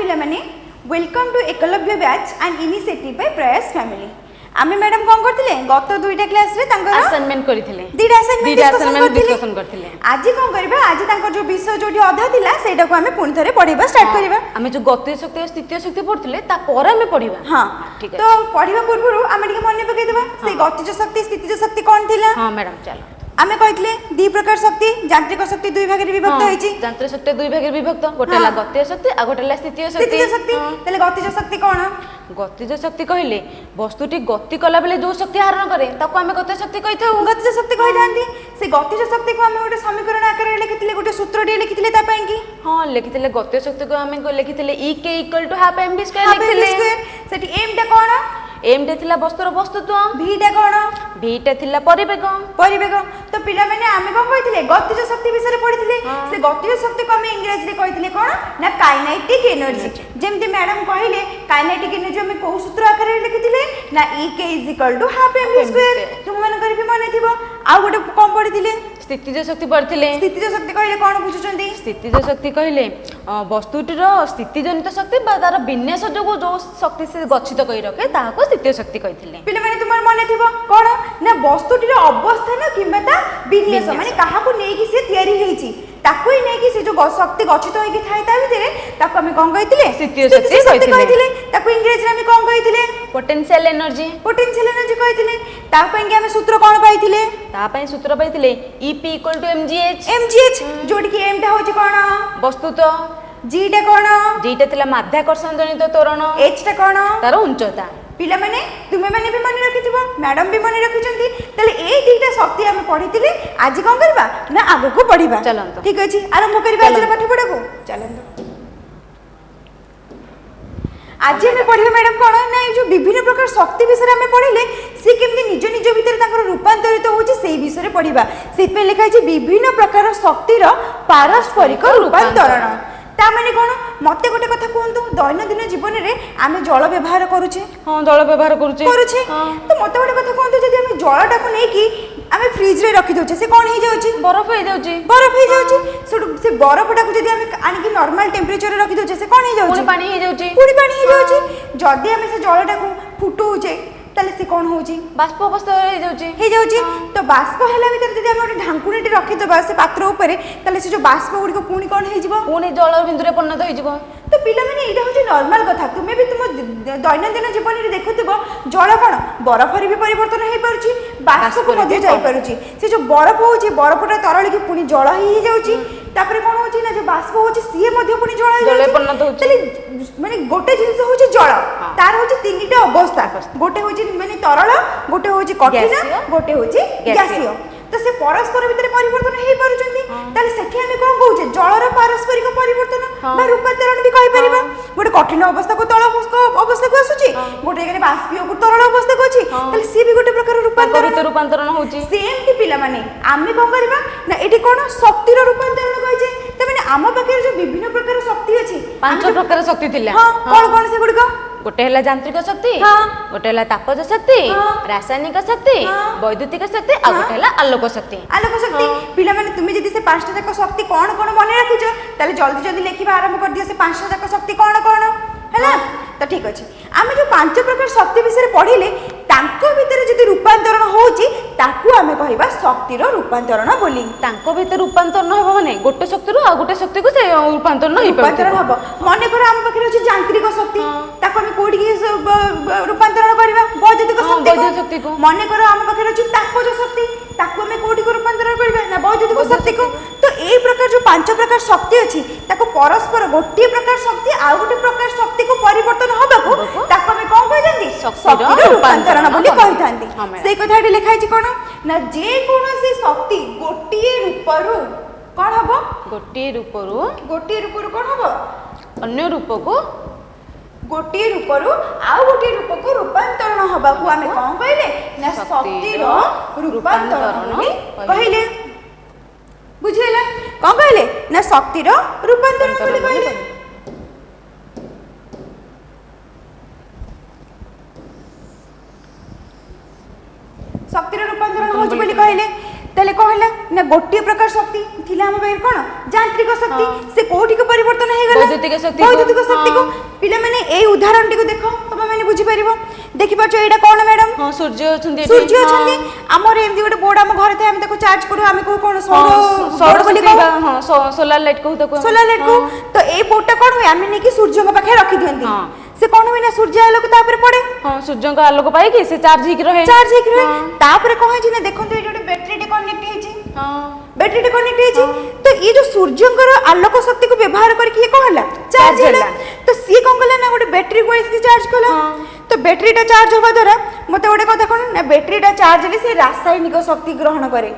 पिला माने welcome to Eklavya batch and initiative by Prayas family. आमे मैडम कोन करथिले गत दुईटा क्लास रे तांकर असाइनमेंट करथिले दुईटा असाइनमेंट डिस्कशन करथिले। आज कोन करबा आज तांकर जो विषय जोडी अधा थिला सेटा को हमें पुन थरे पढिबा स्टार्ट करबा। हमें जो गति शक्ति और स्थितीय शक्ति पढथिले ता पर हमें पढिबा। हां ठीक है। तो पढिबा पूर्व हमें के मन पकई देबा से गतिज शक्ति स्थितिज शक्ति कोन थिला। हां मैडम चलो आमे कहितले दी प्रकार शक्ति यांत्रिक शक्ति दुई भाग रे विभक्त होईची। यांत्रिक शक्ति दुई भाग रे विभक्त गोटे ला गतिज शक्ति आ गोटे ला स्थितीय शक्ति। स्थितिज शक्ति तले गतिज शक्ति कोन गतिज शक्ति कहले वस्तुटी गति कला बेले जो शक्ति हरण करे ताको हमें गतिज शक्ति कहिथाउ। गतिज शक्ति कहि थांती से गतिज शक्ति को हमें गोटे समीकरण आकार रे लिखितले गोटे सूत्र डी लिखितले ता पई की। हां लिखितले गतिज शक्ति को हमें लिखितले E k = ½ mv² लिखितले। सेठी एम टा कोन एम टे थिला वस्तुर वस्तुत्व भी टा कोन भी टे थिला परिवेग। परिवेग तो पिला माने आमे कोन कहितले गतिज शक्ति विषय पढितले से गतिज शक्ति को हमें इंग्लिश रे कहितले कोन ना काइनेटिक एनर्जी। जेमति मैडम कहिले काइनेटिक एनर्जी हमें को सूत्र आकार रे लिखितले ना E k = ½ mv²। तुम मन करि भी माने थिबो आ गोटे कोन पढितले स्थितिज शक्ति पढितले। स्थितिज शक्ति कहिले कोन बुझुचंदी स्थितिज शक्ति कहले वस्तुटीर स्थितिजनित शक्ति बा तार विन्यास जो जो शक्ति से गच्छित कई रखे ताको स्थितिज शक्ति कहितले। पिले माने तुमार मने थिबो कोन ना वस्तुटीर अवस्थान किबा ता विन्यास माने काहा को नै कि से तयारी हेची ताको ही नै कि से जो शक्ति गच्छित होई कि थाई ता भितरे ताको हमें कोन कहितले स्थितिज शक्ति कहितले ताको इंग्लिश रे हमें कोन कहितले पोटेंशियल एनर्जी। पोटेंशियल एनर्जी कहितले ता पई कि हमें सूत्र कोन पाइथिले ता पई सूत्र पाइथिले EP = mgh। mgh जोडी कि m टा होची कोन वस्तुत्व g टा कोन g टा थिला माध्याकर्षण जनित त्वरण h टा कोन तार उच्चता। पिला माने तुमे माने भी मन रखिथिबो मैडम भी मन रखिचंती तले ए दीटा शक्ति हम पढिथिले आज कोन करबा ना आगो को पढिबा। चलंतो ठीक अछि आरंभ करबा आज पाठ पढा को चलंतो। आज हमें पढ़िबा मैडम कोन ना जो विभिन्न प्रकार शक्ति विषय में पढिले से केमति निज निज भीतर ताकर रूपांतरित होची सेही विषय पढिबा। सेत में लिखा छै विभिन्न प्रकार शक्तिर पारस्परिक रूपांतरण। ता माने कोन मते गोटे कथा कोहंतु दैनंदिन जीवन रे आमे जल व्यवहार करूचे। हां जल व्यवहार करूचे तो मते गोटे कथा कोहंतु जदी आमे जलटा को नै कि आमे फ्रिज रे रखि दोचे से कोन हे जाउची बरफ हे जाउची से बरफटा को जदी आमे आनी कि नॉर्मल टेंपरेचर रे रखि दोचे से कोन हे जाउची पुणी पानी हे जाउची जदी आमे से जलटा को फुटौचे तले से कोन होउची बाष्प अवस्था हे जाउची तो बाष्प हैला भीतर जदी आमे ओटे ढांकुनीटी रखि दबा से पात्र ऊपर तले से जो बाष्प गुडी को पुणी कोन हे जिवो पुणी जल बिंदु रे परिणत हे जिवो। तो पिला माने एटा होची नॉर्मल कथा तुमे भी तुम दैनंदिन जीवन रे देखुथिबो जल कोन बरफ रे भी परिवर्तन हे परची बाष्प को मध्ये जाई परची से जो बरफ होची बरफटा तरल की पुणी जल हे जाउची तापरे कोन होची ना जो बाष्प होची सीए मध्ये पुणी जल परिणत होची माने गोटे जिंस होची जल तार होची तीनटा अवस्था गोटे होची माने तरल गोटे होची कठिन गोटे होची गैसीय तो से परस्पर भीतर परिवर्तन हे पारुचंदी ताले सेठी हमें कोन कहूचे जलर पारस्परिक परिवर्तन बा रूपांतरण भी कहि परिबा। गोटे कठिन अवस्था को तळ अवस्था को आसुची गोटे एने बाष्पीय को तरल अवस्था को अछि ताले सी भी गोटे प्रकार रूपांतरण होची। सेम कि पिला माने आमे कोन करबा ना एठी कोन शक्तिर रूपांतरण कहि जे त माने आम पाखे जो विभिन्न प्रकार शक्ति अछि पांच प्रकार शक्ति थिला। हां कोन से गुडी को गोटे हला यांत्रिक शक्ति गोटे हला तापज शक्ति रासायनिक शक्ति वैद्युतिक शक्ति आ गोटे हला आलोक शक्ति। पिला माने तुमे जदी से पांचटा जाक शक्ति कोन कोन मने राखिजो ताले जल्दी जल्दी लेखिबा आरंभ कर दियो से पांचटा जाक शक्ति कोन कोन हैला तो ठीक अछि। आमे जो पांच प्रकार शक्ति विषय पढिले तांको भीतर जदी रूपांतरण होची ताकू आमे कहिबा शक्तिर रूपांतरण बोली। तांको भीतर रूपांतरण होबो माने गोटे शक्ति रो आ गोटे शक्ति को से रूपांतरण हबो मने कर आम पाखे अछि यांत्रिक शक्ति ताको आमे कोडी रूपांतरण करबा वैद्युतिक शक्ति को मने कर आम पाखे अछि तापज शक्ति ताको आमे कोडी को रूपांतरण करबा ना वैद्युतिक शक्ति को। तो ए प्रकार जो पांच प्रकार शक्ति अछि ताको परस्पर गोटे प्रकार शक्ति आ गोटे प्रकार शक्ति को परिवर्तन होबाको ताको आमे कोन कहि जंदी शक्तिर रूपांतरण बोली कहि थांदी। से कथाटी लिखाइ छि कोन ना जे कोनोसी शक्ति गोटिए रूपरु कोन हबो गोटिए रूपरु कोन हबो अन्य रूप को गोटिए रूपरु आउ गोटिए रूप को रूपांतरण होबाको आमे कोन कहले ना शक्तिर रूपांतरण बोली कहले बुझिला कोन कहले ना शक्तिर रूपांतरण बोली कहले। शक्तिर रूपांतरण होच बोली कहले তাহলে কଣ ହେଲା না ଗୋଟିଏ ପ୍ରକାର ଶକ୍ତି ଥିଲା ଆମ ପାଖରେ କଣ ଯାନ୍ତ୍ରିକ ଶକ୍ତି ସେ କୋଉଠିକୁ ପରିବର୍ତ୍ତନ ହେଇଗଲା ବୈଦ୍ୟୁତିକ ଶକ୍ତିକୁ ପିଲାମାନେ ଏଇ ଉଦାହରଣଟିକୁ ଦେଖ ତମେ ମାନେ ବୁଝି ପାରିବ ଦେଖିପାରୁଛ ଏଇଟା କଣ ମ୍ୟାଡାମ ସୂର୍ଯ୍ୟ ଅଛନ୍ତି ଆମର ଏମିତି ଗୋଟେ ବୋର୍ଡ ଆମ ଘରେ ଥାଏ ଆମେ ତାକୁ ଚାର୍ଜ କରୁ ଆମେ କହୁ କଣ ସୌର ବୋଲି କହୁ सोलार लाइट कहू तो सोलार लाइट को तो ए बोर्डटा कोन हुए आमे नेकी सूर्य के पाखे रखी दियंती से कोन हुए ना सूर्य आलोक तापर पड़े हां सूर्य का आलोक पाई कि से चार्ज ही रहे तापर कोन है जे ना देखंतु ए जोटे बैटरी टे कनेक्ट हे छी हां बैटरी टे कनेक्ट हे छी तो ये जो सूर्य का आलोक शक्ति को व्यवहार करके ये कोन हला चार्ज हला तो सी कोन कला ना गोटे बैटरी को इसकी चार्ज कला तो बैटरी टा चार्ज होबा द्वारा मते गोटे कथा कोन ना बैटरी टा चार्ज ले से रासायनिक शक्ति ग्रहण करे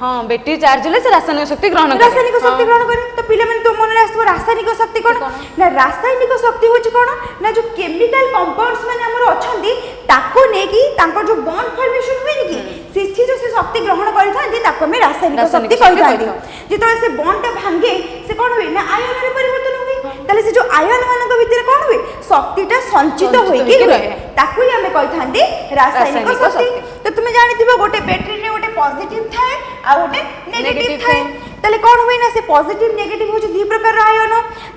हाँ बैटरी चार्ज ले से रासायनिक शक्ति ग्रहण करे तो पिले मन तो मन आसो रासायनिक शक्ति कोन ना रासायनिक शक्ति होची कोन ना जो केमिकल कंपाउंड्स माने हमर अछंती ताको नेकी ताको जो बॉन्ड फॉर्मेशन हुए कि सिछि जो से शक्ति ग्रहण करि थांती ताको में रासायनिक शक्ति कहि थांती जेतो से बॉन्ड ता भांगे से कोन हुए ना आयन रे परिवर्तन हुए ताले से जो आयन मानक भीतर कोन हुए शक्तिटा संचित होई कि रहे ताको ही हमें कहि थांती रासायनिक शक्ति तो तुमे जानि दिबो गोटे बैटरी रे गोटे पॉजिटिव थाए आ गोटे नेगेटिव थाए ताले कोन हुए ना से पॉजिटिव नेगेटिव होची दी प्रकार आयन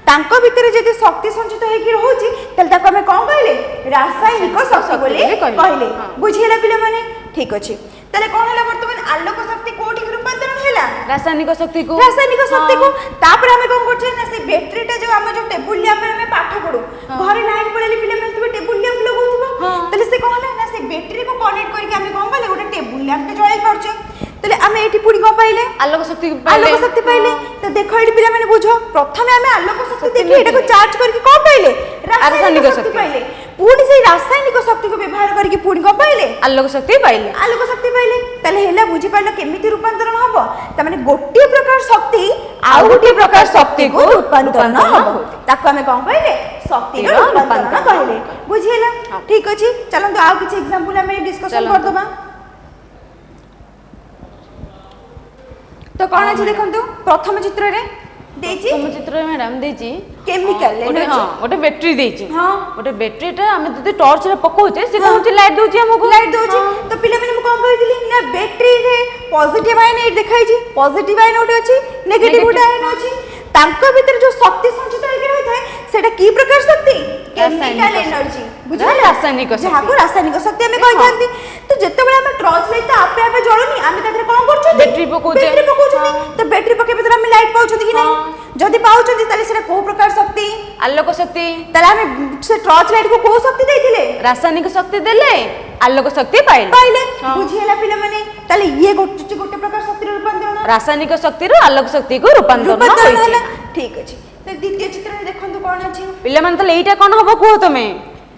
तांको भीतर जदी शक्ति संचित होई कि रहउची ताले ताको हमें कोन कहले रासायनिक शक्ति बोले कहले बुझिला पिले माने ठीक अछि ताले कोन हला वर्तमान आलोक शक्ति कोठी रूपांतरण हैला रासायनिक शक्ति को तापर हमें कोन करछे ना से बैटरी टा जो हम जो टेबल लैंप में पाठ पढू घरे लाइन पड़ेली पिले माने तबे टेबल लैंप लगाउथबो ताले से कोन हला ना से बैटरी को कनेक्ट करके हमें कोन कहले गोटे टेबल लैंप के जळाई परछे तले हमें एठी पुडी को पाइले आलोक शक्ति पाइले तो देखो एठी पिला माने बुझो प्रथमे हमें आलोक शक्ति देखि एटा को चार्ज करके को पाइले रासायनिक शक्ति पाइले पुडी से रासायनिक शक्ति को व्यवहार करके पुडी को पाइले आलोक शक्ति पाइले तले हेला बुझी पाइलो केमिति रूपांतरण हबो त माने गोटे प्रकार शक्ति आ गोटे प्रकार शक्ति को रूपांतरण हबो ताको हमें कोन पाइले शक्ति रो रूपांतरण कहले बुझिला ठीक अछि चलो तो आ किछ एग्जांपल हमें डिस्कशन कर दबा तो कौन अछि देखंतु प्रथम चित्र रे देछि प्रथम चित्र रे मैडम देछि केमिकल एनर्जी हां गोटे बैटरी देछि हां गोटे बैटरी टा हम जदी टॉर्च रे पकोचे से कहूची लाइट दोछि हमको लाइट दोछि तो पिले माने हम कोन कहितली ना बैटरी रे पॉजिटिव आयन देखाइ छी पॉजिटिव आयन ओटे अछि नेगेटिव ओटे आयन अछि तांको भीतर जो शक्ति संचित होई रहै थाए सेटा की प्रकार शक्ति केमिकल एनर्जी बुझा रासायनिक शक्ति जाको रासायनिक शक्ति हमें कहि थांती तो जत्ते बेला हम टॉर्च लाइट आपे आपे जळुनी आमे तादरे कोन करछु बैटरी पकोचे तो बैटरी पके भीतर हम लाइट पाउछथि कि नहीं जदी पाउछथि ताले सेटा को प्रकार शक्ति आलोक शक्ति ताले हम से टॉर्च लाइट को को शक्ति देथिले रासायनिक शक्ति देले आलोक शक्ति पाइले बुझियला पिले माने ताले ये गोटे प्रकार शक्ति रूपांतरण रासायनिक शक्ति रो आलोक शक्ति को रूपांतरण होइछि ठीक अछि तो द्वितीय चित्र में देखंतु कोन अछि पिले मन तले एटा कोन हबो को तमे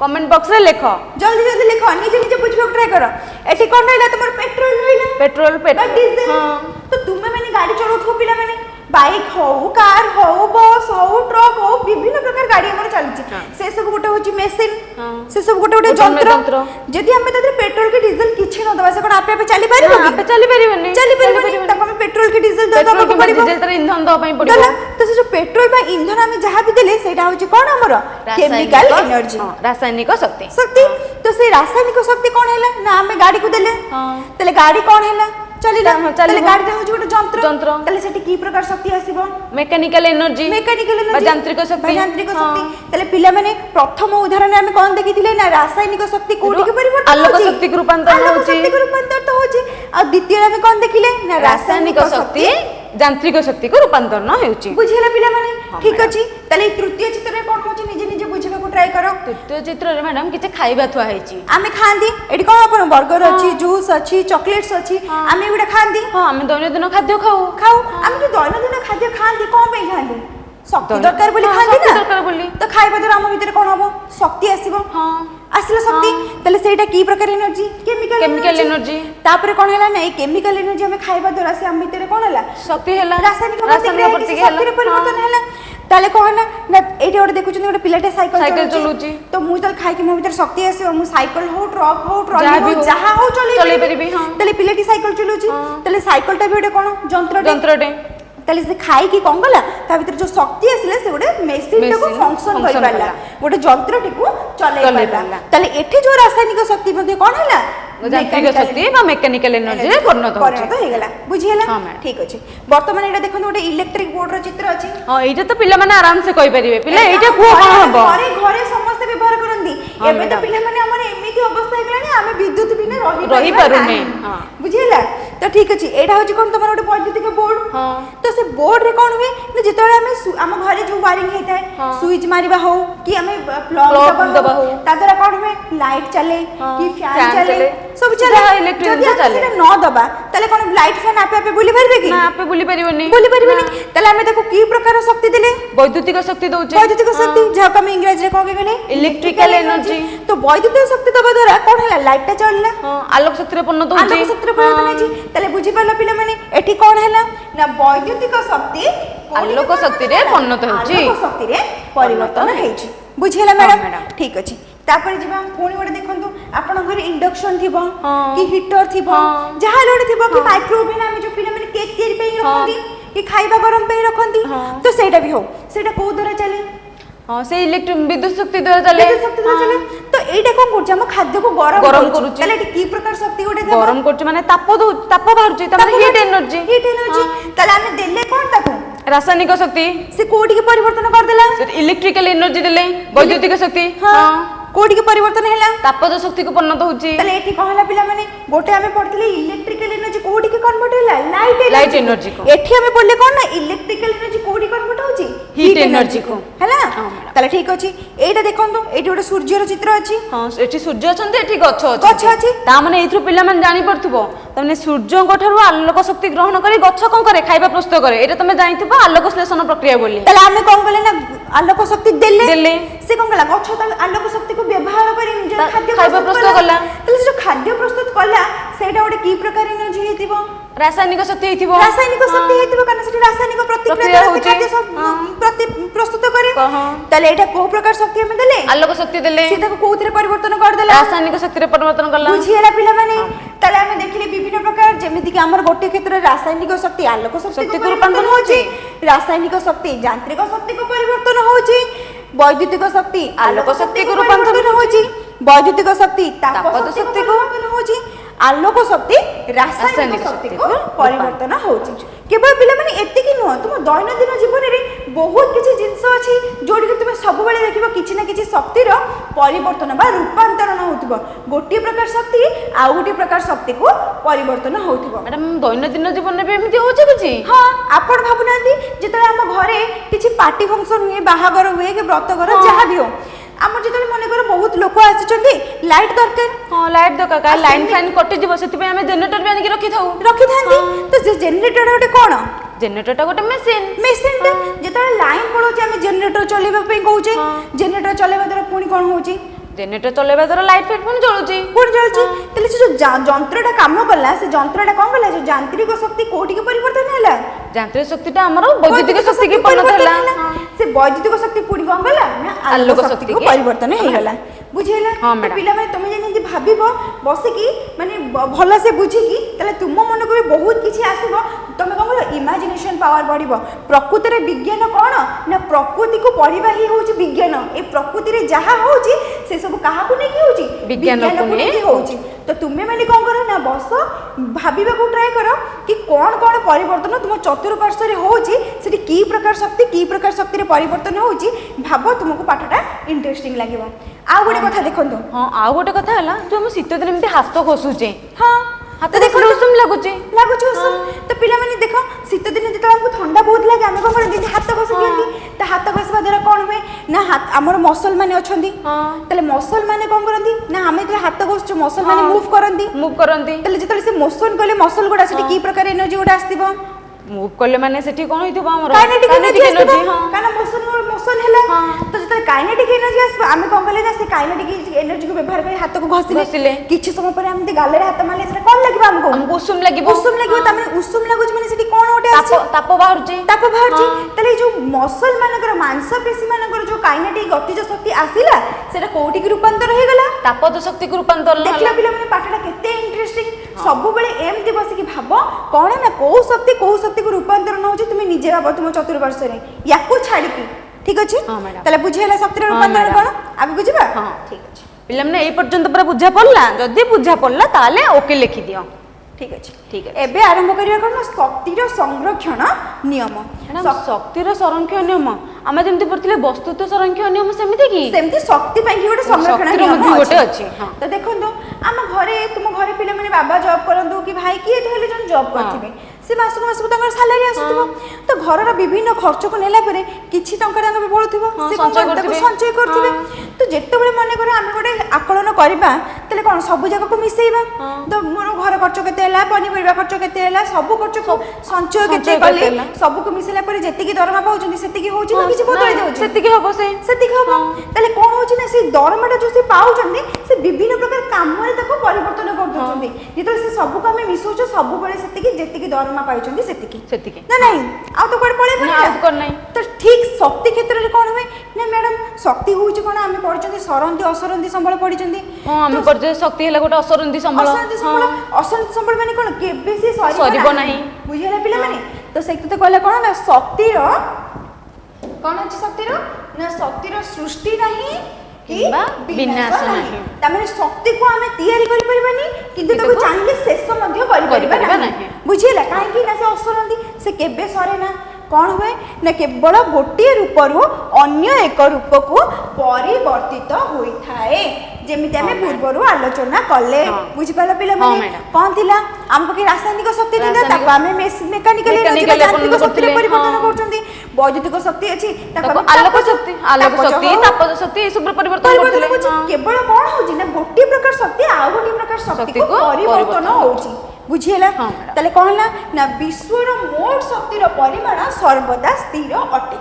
कमेंट बॉक्स रे लिखो जल्दी जल्दी लिखो निजे बुझबो ट्राई करो एठी कोन रहला तमर पेट्रोल डीजल तो तुमे माने गाड़ी चलाउथो पिला माने बाइक हो कार हो बस हो ट्रक हो विभिन्न प्रकार गाड़ी हमर चलछि से सब गोटे होछि मशीन से सब गोटे जंत्र जदी हम तदरे पेट्रोल के डीजल किछि न दबा से कोन आपे आपे चली परिबो आपे चली परिबनी तब हम पेट्रोल के डीजल दो दबा परिबो डीजल तर ईंधन दो पई पड़िबो तो से जो पेट्रोल बा ईंधन हम जहां भी देले सेटा होछि कोन हमर केमिकल एनर्जी रासायनिक शक्ति तो से रासायनिक शक्ति कोन हैला ना हमें गाड़ी को देले तले गाड़ी कोन हैला चलिला तले गाड़ी ता होछि गोटे जंत्र तले सेठी की प्रकार शक्ति आसीबो मैकेनिकल एनर्जी यांत्रिक शक्ति तले पिला माने प्रथम उदाहरण में कोन देखिथिले ना रासायनिक शक्ति कोठी के परिवर्तन आलोक शक्ति के रूपांतरण तो होछि आ द्वितीय में कोन देखिले ना रासायनिक शक्ति यांत्रिक शक्ति को रूपांतरण हेउछि बुझिला पिला माने ठीक अछि तले तृतीय चित्र रे कोन होछि निजे बुझिबा को ट्राई करो तृतीय चित्र रे मैडम किछ खाइबा थुआ हेछि आमे खांदी एडी कोन अपन बर्गर अछि जूस अछि चॉकलेट्स अछि आमे एडा खांदी हां आमे दैनंदिन खाद्य खाऊ आमे जो दैनंदिन खाद्य खांदी कोन पे खांदी शक्ति दरकार बोली खांदी ना तो खाइबा द्वारा हम भीतर कोन हबो शक्ति आसीबो हां आसिला शक्ति तले सेटा की प्रकार एनर्जी केमिकल एनर्जी तापर कोन हैला नै केमिकल एनर्जी हमें खाइबा द्वारा से हम भीतर कोन हैला शक्ति हैला रासायनिक प्रतिक्रिया शक्ति परिवर्तन हैला ताले कोन ना एठी ओडे देखु छन ओडे पिलाटे साइकिल चलुची तो मु त खाइ के मो भीतर शक्ति आसे मु साइकिल हो ट्रक हो ट्रॉली हो जहां हो चली परिबी हां ताले पिलाटी साइकिल चलुची ताले साइकिल टा भी ओडे कोन जंत्रटे ताले से खाई की कोन गला ता भीतर जो शक्ति आसिले से ओडे मेसिन को फंक्शन करि पाला ओडे जंत्रटी को चलै पाला ताले एठी जो रासायनिक शक्ति मध्ये कोन हैला ଯାନ୍ତ୍ରିକ ଶକ୍ତି ବା ମେକାନିକାଲ ଏନର୍ଜି ରେ ପରିଣତ ହେଇଗଲା ବୁଝିହେଲା ହଁ, madam। ଠିକ ଅଛି ବର୍ତ୍ତମାନ ଏଇଟା ଦେଖନ୍ତୁ ଗୋଟେ ଇଲେକ୍ଟ୍ରିକ ବୋର୍ଡ ର ଚିତ୍ର ଅଛି ହଁ ଏଇଟା ତ ପିଲାମାନେ ଆରାମ ସେ କହି ପାରିବେ ପିଲା ଏଇଟା କୁହ କଣ ହବ ଘରେ ଘରେ ସମସ୍ତେ ବ୍ୟବହାର କରନ୍ତି ହଁ, ଏବେ ତ madam। ପିଲାମାନେ ଆମର ଏମିତି ଅବସ୍ଥା ହେଇଗଲାଣି ଆମେ ବିଦ୍ୟୁତ ବିନା ରହି ପାରୁନେ ହଁ ବୁଝିହେଲା ତ ଠିକ ଅଛି ଏଇଟା ହଉଛି କଣ ତମର ଗୋଟେ ବୈଦ୍ୟୁତିକ ବୋର୍ଡ ହଁ ତ ସେ ବୋର୍ଡ ରେ କଣ ହୁଏ ନା ଯେତେବେଳେ ଆମେ ଆମ ଘରେ ଯୋଉ ୱାରିଂ ହେଇଥାଏ ହଁ। ସୁଇଚ ମାରିବା ହଉ କି ଆମେ ପ୍ଲଗ Plug ଦବା ହଉ। ତା ଦ୍ୱାରା କଣ ହୁଏ ଲାଇଟ ଚାଲେ ହଁ, କି ଫ୍ୟାନ fan ଚାଲେ ଚାଲେ, ସବୁ ଯାହା ଚାଲେ electric ଯଦି ଜିନିଷ ଆମେ ଚାଲେ। ସେଟା ନ ଦବା ତାହେଲେ କଣ ଲାଇଟ ଫ୍ୟାନ ଆପେ ଆପେ ବୁଲି ପାରିବେ କି ନା ଆପେ ବୁଲି ପାରିବନି ବୁଲି ପାରିବେନି ତାହେଲେ ଆମେ ତାକୁ କି ପ୍ରକାର ଶକ୍ତି ଦେଲେ ବୈଦ୍ୟୁତିକ ଶକ୍ତି ଦଉଛେ ବୈଦ୍ୟୁତିକ ଶକ୍ତି ଯାହାକୁ ଆମେ ଇଂରାଜୀରେ କଣ କହିଲେ Electrical energy। ତ ବୈଦ୍ୟୁତିକ ଶକ୍ତି ଦବା ଦ୍ୱାରା କଣ ହେଲା ଲାଇଟ ଟା ଚଳିଲା ହଁ ଆଲୋକ ଶକ୍ତିରେ ପରିଣତ ହଉଛି ଆଲୋକ ଶକ୍ତିର ପରିବର୍ତ୍ତନ ହେଇଛି ତାହେଲେ ବୁଝିପାରିଲ ପିଲାମାନେ ଏଠି କଣ ହେଲା ନା ବୈଦ୍ୟୁତିକ ଶକ୍ତି ଆଲୋକ ଶକ୍ତିରେ ପରିଣତ ହେଉଛି। ଆଲୋକ ଶକ୍ତିରେ ପରିବର୍ତ୍ତନ ହେଇଛି ବୁଝିହେଲା ହଁ, ମ୍ୟାଡାମ madam। ଠିକ ଅଛି ତାପରେ ଯିବା ପୁଣି ଗୋଟେ ଦେଖନ୍ତୁ ଆପଣଙ୍କ ଘରେ ଇଣ୍ଡକ୍ସନ ଥିବ ହଁ। କି ହିଟର ଥିବ ହଁ। ଯାହା ଗୋଟେ ଥିବ କି ମାଇକ୍ରୋଓଭେନ ଆମେ ଯୋଉ ପିଲାମାନେ କେକ୍ ତିଆରି ପାଇଁ ରଖନ୍ତି କି ଖାଇବା ଗରମ ପାଇଁ ରଖନ୍ତି ହଁ। ତ ସେଇଟା ବି ହଉ ସେଇଟା କୋଉ ଦ୍ୱାରା ଚାଲେ ହଁ ସେ ଇଲେକ୍ଟ୍ରିକ ବିଦ୍ୟୁତ ଶକ୍ତି ଦ୍ୱାରା ଚାଲେ ବିଦ୍ୟୁତ ଶକ୍ତି ଦ୍ୱାରା ଚାଲେ ତ ଏଇଟା କଣ କରୁଛି ଆମ ଖାଦ୍ୟକୁ ଗରମ ଗରମ କରୁଛି କରୁଛି। ତାହେଲେ ଏଠି କି ପ୍ରକାର ଶକ୍ତି ଗୋଟେ ଦେବ ଗରମ କରୁଛି ମାନେ ତାପ ତାପ ବାହାରୁଛି ତାପରେ ହିଟ୍ ଏନର୍ଜି ହିଟ୍ ଏନର୍ଜି ତାହେଲେ ଆମେ ଦେଲେ କଣ ତାକୁ ରାସାୟନିକ ଶକ୍ତି ସେ କୋଉଠିକି ପରିବର୍ତ୍ତନ କରିଦେଲା ଇଲେକ୍ଟ୍ରିକାଲ ଏନର୍ଜି ଦେଲେ ବୈଦ୍ୟୁତିକ ଶକ୍ତି ହଁ କୋଉଠିକି ପରିବର୍ତ୍ତନ ହେଲା ତାପଜ ଶକ୍ତିକୁ ପରିଣତ ହଉଛି ତାହେଲେ ଏଠି କଣ ହେଲା ପିଲାମାନେ ଗୋଟେ ଆମେ ପଢିଥିଲେ ଇଲେକ୍ଟ୍ରିକାଲ ଏନର୍ଜି କୋଉଠିକି କନଭର୍ଟ ହେଲା ଲାଇଟ୍ ଏନର୍ଜି କୁ ଏଠି ଆମେ ପଢିଲେ କଣ ନା ଇଲେକ୍ଟ୍ରିକାଲ ଏନର୍ଜି କୋଉଠି କନଭର୍ଟ ହଉଛି ହିଟ୍ ଏନର୍ଜି କୁ ହେଲା ହଁ, madam। ତାହେଲେ ଠିକ ଅଛି ଏଇଟା ଦେଖନ୍ତୁ ଏଇଠି ଗୋଟେ ସୂର୍ଯ୍ୟର ଚିତ୍ର ଅଛି ହଁ ଏଠି ସୂର୍ଯ୍ୟ ଅଛନ୍ତି ଏଠି ଗଛ ଗଛ ଅଛି। ତା ମାନେ ଏଇଥିରୁ ପିଲାମାନେ ଜାଣିପାରୁଥିବ ତାମାନେ ସୂର୍ଯ୍ୟଙ୍କ ଠାରୁ ଆଲୋକ ଶକ୍ତି ଗ୍ରହଣ କରି ଗଛ କଣ କରେ ଖାଇବା ପ୍ରସ୍ତୁତ କରେ ଏଇଟା ତମେ ଜାଣିଥିବ ଆଲୋକ ଶ୍ଳେଷଣ ପ୍ରକ୍ରିୟା ବୋଲି ତାହେଲେ ଆମେ କଣ କଲେ ନା ଆଲୋକ ଶକ୍ତି ଦେଲେ ଦେଲେ ସେ କଣ କଲା ଗଛ ତା ଆଲୋକ ଶକ୍ତିକୁ ବ୍ୟବହାର କରି ନିଜର ତା ଖାଦ୍ୟ ଖାଇବା ପ୍ରସ୍ତୁତ କଲା। ତାହେଲେ ସେ ଯୋଉ ଖାଦ୍ୟ ପ୍ରସ୍ତୁତ କଲା ସେଇଟା ଗୋଟେ କି ପ୍ରକାର ଏନର୍ଜି ହେଇଥିବ ରାସାୟନିକ ଶକ୍ତି ହେଇଥିବ ରାସାୟନିକ ଶକ୍ତି ହେଇଥିବ କାରଣ ସେଠି ରାସାୟନିକ ପ୍ରତିକ୍ରିୟା ପ୍ରକ୍ରିୟା ଦ୍ୱାରା ସେ ହଉଛି। ଖାଦ୍ୟ ପ୍ରସ୍ତୁତ କରେ ହଁ। ତାହେଲେ ଏଇଟା କୋଉ ପ୍ରକାର ଶକ୍ତି ଆମେ ଦେଲେ ଆଲୋକ ଶକ୍ତି ଦେଲେ ସେ ତାକୁ କୋଉଥିରେ ପରିବର୍ତ୍ତନ କରିଦେଲା ରାସାୟନିକ ଶକ୍ତିରେ ପରିବର୍ତ୍ତନ କଲା ବୁଝିହେଲା ପିଲାମାନେ ତାହେଲେ ଆମେ ଦେଖିଲେ ବିଭିନ୍ନ ପ୍ରକାର ଯେମିତି କି ଆମର ଗୋଟିଏ କ୍ଷେତ୍ରରେ ରାସାୟନିକ ଶକ୍ତି ଆଲୋକ ଶକ୍ତିକୁ ପରିବର୍ତ୍ତନ ହଉଛି ରାସାୟନିକ ଶକ୍ତି ଯାନ୍ତ୍ରିକ ଶକ୍ତିକୁ ପରିବର୍ତ୍ତନ ହଉଛି ବୈଦ୍ୟୁତିକ ଶକ୍ତି ଆଲୋକ ଶକ୍ତିକୁ ପରିବର୍ତ୍ତନ ହଉଛି ବୈଦ୍ୟୁତିକ ଶକ୍ତି ତାପ ଶକ୍ତିକୁ ପରିବର୍ତ୍ତନ ହଉଛି ଆଲୋକ ଶକ୍ତି ରାସାୟନିକ ଶକ୍ତିକୁ ପରିବର୍ତ୍ତନ ହଉଛି କେବଳ ପିଲାମାନେ ଏତିକି ନୁହଁ ତୁମ ଦୈନନ୍ଦିନ ଜୀବନରେ ବହୁତ କିଛି ଜିନିଷ ଅଛି ଯୋଉଠିକି ତୁମେ ସବୁବେଳେ ଦେଖିବ କିଛି ନା କିଛି ଶକ୍ତିର ପରିବର୍ତ୍ତନ ବା ରୂପାନ୍ତରଣ ହଉଥିବ ଗୋଟିଏ ପ୍ରକାର ଶକ୍ତି ଆଉ ଗୋଟିଏ ପ୍ରକାର ଶକ୍ତିକୁ ପରିବର୍ତ୍ତନ ହଉଥିବ ମ୍ୟାଡାମ ଦୈନନ୍ଦିନ ଜୀବନରେ ବି ଏମିତି ହଉଛି କିଛି ହଁ ଆପଣ ଭାବୁନାହାନ୍ତି ଯେତେବେଳେ ଆମ ଘରେ କିଛି ପାର୍ଟି ଫଙ୍କସନ ହୁଏ ବାହାଘର ହୁଏ କି ବ୍ରତଘର ଯାହା ବି ହଉ ଆମର ଯେତେବେଳେ ମନେକର ବହୁତ ଲୋକ ଆସିଛନ୍ତି ଲାଇଟ୍ ଦରକାର ହଁ ଲାଇଟ୍ ଦରକାର ଲାଇନ୍ ଫାଇନ୍ କଟିଯିବ ସେଥିପାଇଁ ଆମେ ଜେନେରେଟର ବି ଆଣିକି ରଖିଥାନ୍ତି ତ ସେ ଜେନେରେଟର ଗୋଟେ କଣ ଜେନେରେଟରଟା ଗୋଟେ ମେସିନଟା ଯେତେବେଳେ ଲାଇନ୍ ପଳଉଛି ଆମେ ଜେନେରେଟର ଚଲେଇବା ପାଇଁ କହୁଛେ ଜେନେରେଟର ଚଲେଇବା ଦ୍ୱାରା ପୁଣି କଣ ହଉଛି ଜେନେରେଟର ଚଲେଇବା ଦ୍ୱାରା ଲାଇଟ୍ ଫାଇଟ୍ ପୁଣି ଜଳୁଛି ତାହେଲେ ସେ ଯୋଉ ଯନ୍ତ୍ରଟା କାମ କଲା ସେ ଯନ୍ତ୍ରଟା କଣ କଲା ଯୋଉ ଯାନ୍ତ୍ରିକ ଶକ୍ତି କୋଉଠିକି ପରିବର୍ତ୍ତନ ହେଲା ଯାନ୍ତ୍ରିକ ଶକ୍ତିଟା ଆମର ବୈଦ୍ୟୁତିକ ଶକ୍ତିକି ପରିଣତ ହେଲା ସେ ବୈଦ୍ୟୁତିକ ଶକ୍ତି ପୁଣି କଣ କଲା ନା ଆଲୋକ ଶକ୍ତିକୁ ପରିବର୍ତ୍ତନ ହେଇଗଲା ବୁଝିହେଲା ପିଲାମାନେ ତମେ ଯେମିତି ଭାବିବ ବସିକି ମାନେ ଭଲସେ ବୁଝିକି ତାହେଲେ ତୁମ ମନକୁ ବି ବହୁତ କିଛି ଆସିବ ତମେ କଣ କରିବ ଇମାଜିନେସନ ପାୱାର ବଢିବ ପ୍ରକୃତରେ ବିଜ୍ଞାନ କଣ ନା ପ୍ରକୃତିକୁ ପଢିବା ହିଁ ହଉଛି ବିଜ୍ଞାନ ଏ ପ୍ରକୃତିରେ ଯାହା ହଉଛି ସେ ସବୁ କାହାକୁ ନେଇକି ହଉଛି ବିଜ୍ଞାନକୁ ନେଇକି ହଉଛି ତ ତୁମେ ମାନେ କଣ କର ନା ବସ ଭାବିବାକୁ ଟ୍ରାଏ କର କି କଣ କଣ ପରିବର୍ତ୍ତନ ତୁମ ଚତୁଃପାର୍ଶ୍ୱରେ ହଉଛି ସେଠି କି ପ୍ରକାର ଶକ୍ତିରେ ପରିବର୍ତ୍ତନ ହଉଛି ଭାବ ତୁମକୁ ପାଠଟା ଇଣ୍ଟରେଷ୍ଟିଂ ଲାଗିବ ଆଉ ଗୋଟେ କଥା ଦେଖନ୍ତୁ ହଁ ଆଉ ଗୋଟେ କଥା ହେଲା ଯୋଉ ଆମେ ଶୀତ ଦିନେ ଏମିତି ହାତ ଘଷୁଛେ ହଁ ହାତ ଦେଖିଲେ ଉଷୁମ ଲାଗୁଛି ଉଷୁମ ତ ପିଲାମାନେ ଦେଖ ଶୀତ ଦିନେ ଯେତେବେଳେ ଆମକୁ ଥଣ୍ଡା ବହୁତ ଲାଗେ ଆମେ କଣ କରନ୍ତି ହାତ ଘଷି ଦିଅନ୍ତି ତ ହାତ ଘଷିବା ଦ୍ୱାରା କଣ ହୁଏ ନା ଆମର ମସଲ ମାନେ ଅଛନ୍ତି ତାହେଲେ ମସଲ ମାନେ କଣ କରନ୍ତି ନା ଆମେ ଯେତେବେଳେ ହାତ ଘଷୁଛୁ ମସଲ ମାନେ ମୁଭ୍ କରନ୍ତି ତାହେଲେ ଯେତେବେଳେ ସେ ମୋଶନ କଲେ ମସଲ ଗୁଡ଼ା ସେଠି କି ପ୍ରକାର ଏନର୍ଜି ଗୁଡ଼ା ଆସିଥିବ ମୁଭ୍ କଲେ ମାନେ ସେଠି କଣ ହେଇଥିବ ଆମର କାଇନେଟିକ୍ ଏନର୍ଜି ଆସିବ କାରଣ ମୋଶନ ହେଲା ତ ଯେତେବେଳେ କାଇନେଟିକ୍ ଏନର୍ଜି ଆସିବ ଆମେ କଣ କଲେ ନା ସେ କାଇନେଟିକ୍ ଏନର୍ଜିକୁ ବ୍ୟବହାର କରି ହାତକୁ ଘଷିଲେ କିଛି ସମୟ ପରେ ଆମେ ଗାଲରେ ହାତ ମାରିଲେ ସେଟା କଣ ଲାଗିବ ଆମକୁ ଉଷୁମ ଲାଗିବ ତାମାନେ ଉଷୁମ ଲାଗୁଛି ମାନେ ସେଠି କଣ ଗୋଟେ ଆସିଛି ତାପ ବାହାରୁଛି ତାହେଲେ ଏଇ ଯୋଉ ମସଲ ମାନଙ୍କର ମାଂସପେଶୀ ମାନଙ୍କର ଯୋଉ କାଇନେଟିକ୍ ଗତିଜ ଶକ୍ତି ଆସିଲା ସେଟା କୋଉଠିକି ରୂପାନ୍ତର ହେଇଗଲା ତାପଜ ଶକ୍ତିକୁ ରୂପାନ୍ତର ଦେଖିଲା ପିଲାମାନେ ପାଠଟା କେତେ ଇଣ୍ଟରେଷ୍ଟିଂ ସବୁବେଳେ ଏମିତି ବସିକି ଭାବ କଣ ନା କୋଉ ଶକ୍ତିକୁ ରୂପାନ୍ତରଣ ହଉଛି ତୁମେ ନିଜେ ଭାବ ତୁମ ଚତୁଃପାର୍ଶ୍ୱରେ ୟାକୁ ଛାଡିକି ଠିକ ଅଛି ତାହେଲେ ବୁଝିହେଲା ଶକ୍ତିର ରୂପାନ୍ତରଣ କଣ ଆଗକୁ ଯିବା ହଁ ଠିକ ଅଛି। ପିଲାମାନେ ଏଇ ପର୍ଯ୍ୟନ୍ତ ପୁରା ବୁଝା ପଡିଲା? ଯଦି ବୁଝା ପଡିଲା ତାହେଲେ ଓକେ ଲେଖି ଦିଅ। ঠিক আছে ঠিক আছে। এবে আরম্ভ করিবা কোন শক্তির সংরক্ষণ নিয়ম। শক্তির সংরক্ষণ নিয়ম আমি যেমতি পড়ছিলে বস্তুত্ব সংরক্ষণ নিয়ম সেমিতি কি? সেমতি শক্তি পাই কি গোটে সংরক্ষণ শক্তির নিয়ম মধ্যে গোটে আছে। তো দেখন্তু ଆମ ঘরে তুম ঘরে পিলা মানে বাবা জব করন্তু কি ভাই কিଏ ধইলে জন জব করथिबे সে মাসକୁ মাসକୁ তাଙ୍କର স্যালারি আসুଥିବ তো ঘরର বিভিন্ন খরচକୁ নেলা পরে কিছু টঙ্কা তাଙ୍କ বଳୁଥିବ সে সঞ্চয় করथिबे তো যেତେବେଳେ মনে করে আমি গোটে আকলন করিবা তাহলে কোন সবু জায়গাକୁ মিশাইবা তো মোর ঘর খরচ কেতে হেলা পনিপরিবা খরচ কেতে হেলা সবু খরচକୁ সঞ্চয় কেতে কলে সবুକୁ মিশাইলা পরে যেতিকি দরমা পাউଛନ୍ତି সেতিকি होची না কিছু বদলাই যাଉଛି সেতিকি হবো সেতিকি হবো তাহলে কোন होची না সেই দরমাটা যে সে পাউଛନ୍ତି সে বিভিন্ন প্রকার কামরে তাকে পরিবর্তন করদউଛନ୍ତି যেতବେଳେ সে সবুକୁ আমি মিশাউছ সবু বেলে সেতিকি যেতিকি দরমা পাইଛନ୍ତି সেতিকি সেতিকি না নাই আউ তো কোড পড়ে না আউ কোড নাই তো ঠিক শক্তি ক্ষেত্রে কোন হবে না ম্যাডাম শক্তি होची কোন আমি পড়িଛନ୍ତି সরন্তি অসরন্তি সম্বল পড়িଛନ୍ତି হ্যাঁ আমি পড়ছে শক্তি হেলা গোটা অসরন্তি সম্বল অসরন্তি সম্বল মানে কোন কেবে সে সরিব নাই বুঝিলা পিলা মানে তো সেইতে কইলা কোন না শক্তির কোন আছে শক্তির না শক্তির সৃষ্টি নাই কিংবা বিনাশ নাই তা মানে শক্তি কো আমি তৈয়ারি করি পারিবানি কিন্তু তাকে চাইলে শেষ মধ্য করি পারিবা না বুঝিলা কাই কি না সে অসরন্তি সে কেবে সরে না কোন हुए না কেবল গোটিয়ে রূপরু অন্য এক রূপকু পরিবর্তিত হইথায়ে যেমিতি আমি পূর্বরু আলোচনা কলে বুঝি পালো পিলা মানে কোন থিলা আমকো কি রাসায়নিক শক্তি দিলা তাকো আমি মেকানিক্যালি যান্ত্রিক শক্তি পরিবর্তন করছন্তি বৈদ্যুতিক শক্তি আছে তাকো আলোক শক্তি তাপজ শক্তি এই সব পরিবর্তন করলে কেবল কোন होची না গোটিয়ে প্রকার শক্তি আর গোটিয়ে প্রকার শক্তি কো পরিবর্তন होची বুঝিলা তাহলে কহলা না বিশ্বর মোট শক্তির পরিমাণ সর্বদা স্থির অটে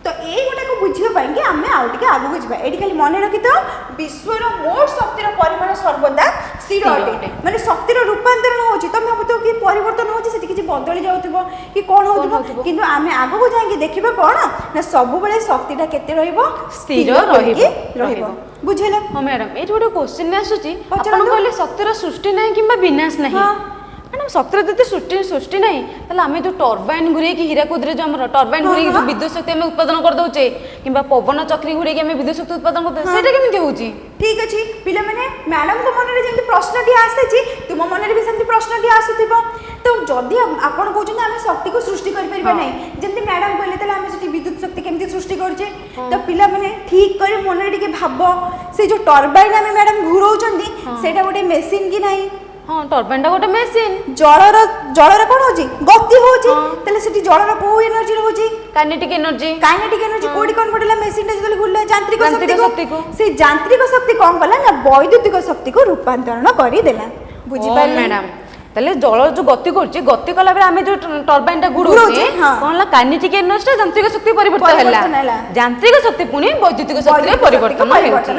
তো এই গোটাকে বুঝিবা পাই কি আমি আউ টিকে আগু বুঝবা এটি খালি মনে রাখি তো বিশ্বর মোট শক্তির পরিমাণ সর্বদা স্থির অটে মানে শক্তির রূপান্তরণ হচ্ছে তুমি ভাবতো কি পরিবর্তন হচ্ছে সেটি কিছু বদলি যাউথিব কি কোন হউথিব কিন্তু আমি আগু যাইকি দেখিবা কোন না সবুবেলে শক্তিটা কেতে রহিব স্থির রহিব বুঝিলা হ্যাঁ ম্যাডাম এই গোটে কোশ্চেন আসুচি আপন কইলে শক্তির সৃষ্টি নাই কিংবা বিনাশ নাই ম্যাডাম শক্তির যদি সৃষ্টি নাই তাহলে আমি যে টরবাইন ঘুরাইকি হীরাকুদরে যে আমার টরবাইন ঘুরাইকি যে বিদ্যুৎ শক্তি আমি উৎপাদন করে দউছে কিংবা পবন চক্রি ঘুরাইকি আমি বিদ্যুৎ শক্তি উৎপাদন করতে সেটা কেমিতি হউচি ঠিক আছে পিলা মানে ম্যাডাম তো মନରେ যেমতি প্রশ্নটি আসেছি তুম মନରେ भी সেমতি প্রশ্নটি আসুথিব তো যদি আপন কହୁଛନ୍ତି আমি শক্তিকে সৃষ্টি করি পারিবা নাই যেমতি ম্যাডাম কইলে তাহলে আমি সেটি বিদ্যুৎ শক্তি কেমতি সৃষ্টি করছে তো পিলা মানে ঠিক করে মନରେ টিকে ভাব সে যে টরবাইন আমি ম্যাডাম ঘুরাউଛନ୍ତି সেটা গোটে মেশিন কি নাই हाँ टर्बाइनटा गोटे मेसिन जलर कौन होची गति होची तले सेठी जलर को एनर्जी होची काइनेटिक एनर्जी कोडी कौन पड़ला मेसिन जले घुरला यांत्रिक शक्ति को से यांत्रिक शक्ति कौन कला ना वैद्युतिक शक्ति को रूपांतरण करी देला बुझी पाइल मैडम তাহলে জল যে গতি করছে গতি কলা বেলা আমি যে টরবাইনটা ঘুরুছি কোনলা কাইনেটিক এনার্জি যান্ত্রিক শক্তি পরিবর্তন হেলা যান্ত্রিক শক্তি পুনি বৈদ্যুতিক শক্তিরে পরিবর্তন হেউছি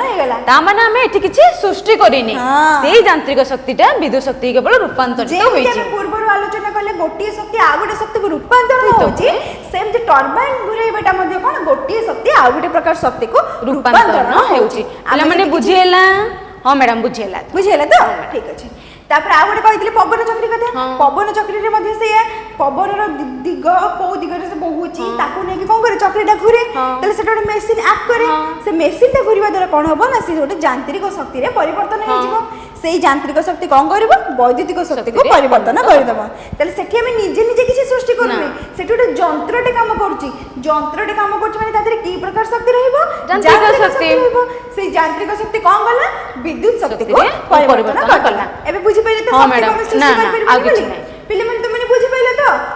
তা মানে আমি এটি কিছু সৃষ্টি করিনি সেই যান্ত্রিক শক্তিটা বিদ্যুৎ শক্তি কেবল রূপান্তরিত হইছে পূর্বরু আলোচনা করলে গোটিয়ে শক্তি আর গোটে শক্তিকে রূপান্তরণ হচ্ছে সেম যে টরবাইন ঘুরাইবাটা মধ্যে কোন গোটিয়ে শক্তি আর গোটে প্রকার শক্তিকে রূপান্তরণ হচ্ছে আলা মানে বুঝি হেলা হ্যাঁ ম্যাডাম বুঝি হেলা তো ঠিক আছে তারপরে আর গোটে কইଥିଲି পবন চক্রি কথা পবন চক্রিরে মধ্যে সে পবনর দিগ কোউ দিগরে সে বহুছি তাকু নেকি কোন করে চক্রিটা ঘুরে তাহলে সেটা একটা মেশিন অ্যাক্ট করে সে মেশিনটা ঘুরিবা দ্বারা কোন হবে না সে গোটে যান্ত্রিক শক্তিরে পরিবর্তন হয়ে যাব সেই যান্ত্রিক শক্তি কোন করিব বৈদ্যুতিক শক্তিকে পরিবর্তন করে দেব তাহলে সেটি আমি নিজে নিজে কিছু সৃষ্টি করুনি সেটি একটা যন্ত্রটে কাম করছি মানে তাদের কি প্রকার শক্তি রহিব যান্ত্রিক শক্তি রহিব সেই যান্ত্রিক শক্তি কোন গলা বিদ্যুৎ শক্তিকে পরিবর্তন করলা এবে বুঝি পাইলে তো শক্তি কম সৃষ্টি করি পারিবি পিলেমন তুমি বুঝি পাইলে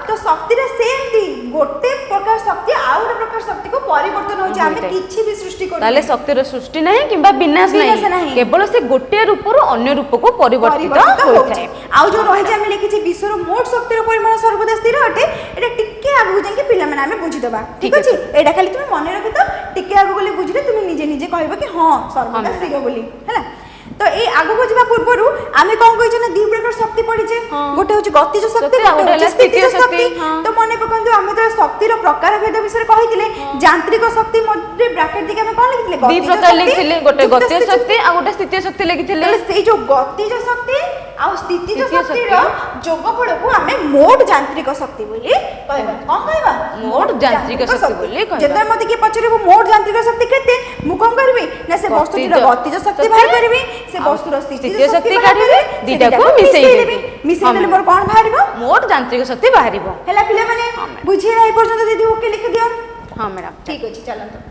তো শক্তিটা সেমটি গোটে প্রকার শক্তি আর গোটে প্রকার শক্তিকে পরিবর্তন হচ্ছে আমি কিছু भी সৃষ্টি করি তাহলে শক্তির সৃষ্টি নাই কিংবা বিনাশ নাই কেবল সে গোটে রূপରୁ ଅନ୍ୟ রূপକୁ পরিবর্তিত ହୋଇଥାଏ ଆଉ जो रही जे আমি লিখিছি বিশ্বর মোট শক্তির পরিমাণ সর্বদা স্থির অটে এটা টিকে আগু যাই পিলা মানে আমি বুঝি দেবা ঠিক আছে এটা খালি তুমি মনে রাখি তো টিকে আগু গলে বুঝিলে তুমি নিজে নিজে কইবা কি হ্যাঁ সর্বদা স্থির বলি হলা तो ए आगो जिबा पूर्वरु आमे कोन कहिछ ना दी प्रकार शक्ति पडिছে गोटे होची गतिज शक्ति गोटे होची स्थितिज शक्ति तो मने पकंतु आमे तो शक्तिर प्रकार भेद विषय कहिथिले यांत्रिक शक्ति मध्ये ब्रैकेट दिके आमे कोन लिखिथिले दी प्रकार लिखिथिले गोटे गतिज शक्ति आ गोटे स्थितिज शक्ति लिखिथिले सेई जो गतिज शक्ति आ स्थितिज शक्ति रो जोगफल को आमे मोड यांत्रिक शक्ति बोली कहबा कोन कहबा मोड यांत्रिक शक्ति बोली कहबा जेतर मते के पछरे वो मोड यांत्रिक शक्ति केते मु कोन करबी ना से वस्तुतिर गतिज शक्ति बाहर करबी से वस्तुर स्थितिज शक्ति काढिबे दीटा को मिसेई देबी मिसेई देले मोर कोन बाहरिबो मोड यांत्रिक शक्ति बाहरिबो हैला पिले माने बुझी राई पर्यंत दीदी ओके लिख दियो हां मैडम ठीक अछि चलंतो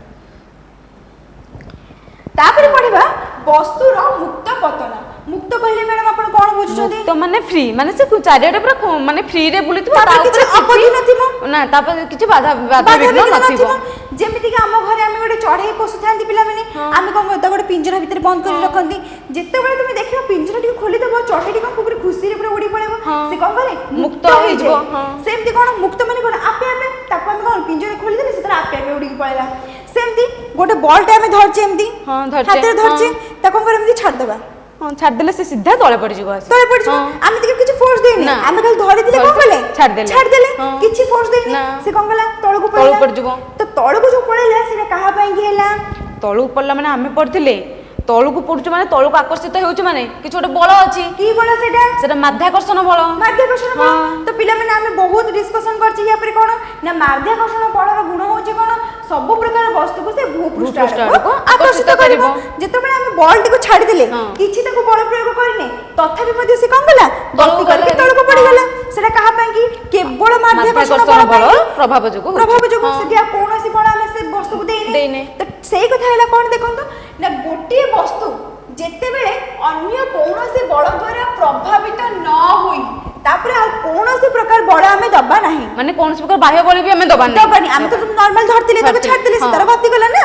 तापर पढिबा वस्तुर मुक्त पतन मुक्त कहले मैडम आपण कोन बुझुछथि तो माने फ्री माने से चारियाडे पूरा माने फ्री रे बुलितबो ता ऊपर अपधि नथिबो ना तापर किछि बाधा विघ्न नथिबो जेमिति कि हम घरे हम गोटे चढ़ई पोसु थांती पिला माने हम कोन करता गोटे पिंजरा भीतर बंद कर रखंती जेते बेले तुम देखियो पिंजरा टी खोली देबो चढ़ईटी कोन पूरी खुशी रे पूरा उड़ी पड़ेबो से कोन करे मुक्त होई जबो सेमति कोन मुक्त माने कोन आपे आपे ताको हम कोन पिंजरा खोली देले से आपे आपे उड़ी पळेला सेमति गोटे बॉल टा में धरचे एमती हां धरचे हाथे धरचे ताको कोन एमती छाड़ देबा हां छाड़ देले से सीधा तळे पड़ जिवो तळे पड़ जिवो आमे तिके किछि फोर्स देनी आमे खाली धरि दिले कोन कले छाड़ देले किछि फोर्स देनी से कोन गला तळको पड़ जिवो तो तळको जो पळेला से कहा पई गेला तळु पड़ला माने आमे पड़थिले तळको पड़छु माने तळको आकर्षित हेउछु माने किछि गोटे बल अछि की बल सेटा माध्याकर्षण बल तो पिला माने आमे बहुत डिस्कशन करछि या पर कोन ना माध्याकर्षण बल रो गुण होछि कोन सब प्रकार वस्तु को से भूपृष्ठ को आकर्षित करिवो जेतबेले आमे बॉल टी को छाडी दिले किछि ताको बल प्रयोग करिने तथापि मध्ये से कोन गला गति करके तळको पड़ी गला सेटा कहा पई कि केवल माध्याकर्षण बल प्रभाव जोगु से कोनोसी बल आमे से वस्तु को देइने तो सेही कथा हैला कोन देखंतो ना गोटी वस्तु जेतेबेले अन्य कोनोसी बल द्वारा प्रभावित न होई तापर आ कोनोसी प्रकार बल आमे दबा नाही माने कोनोसी प्रकार बाह्य बल भी आमे दबा नाही आमे तो नॉर्मल धरतिले तबे छाड़ दिले से तरह गति गला ना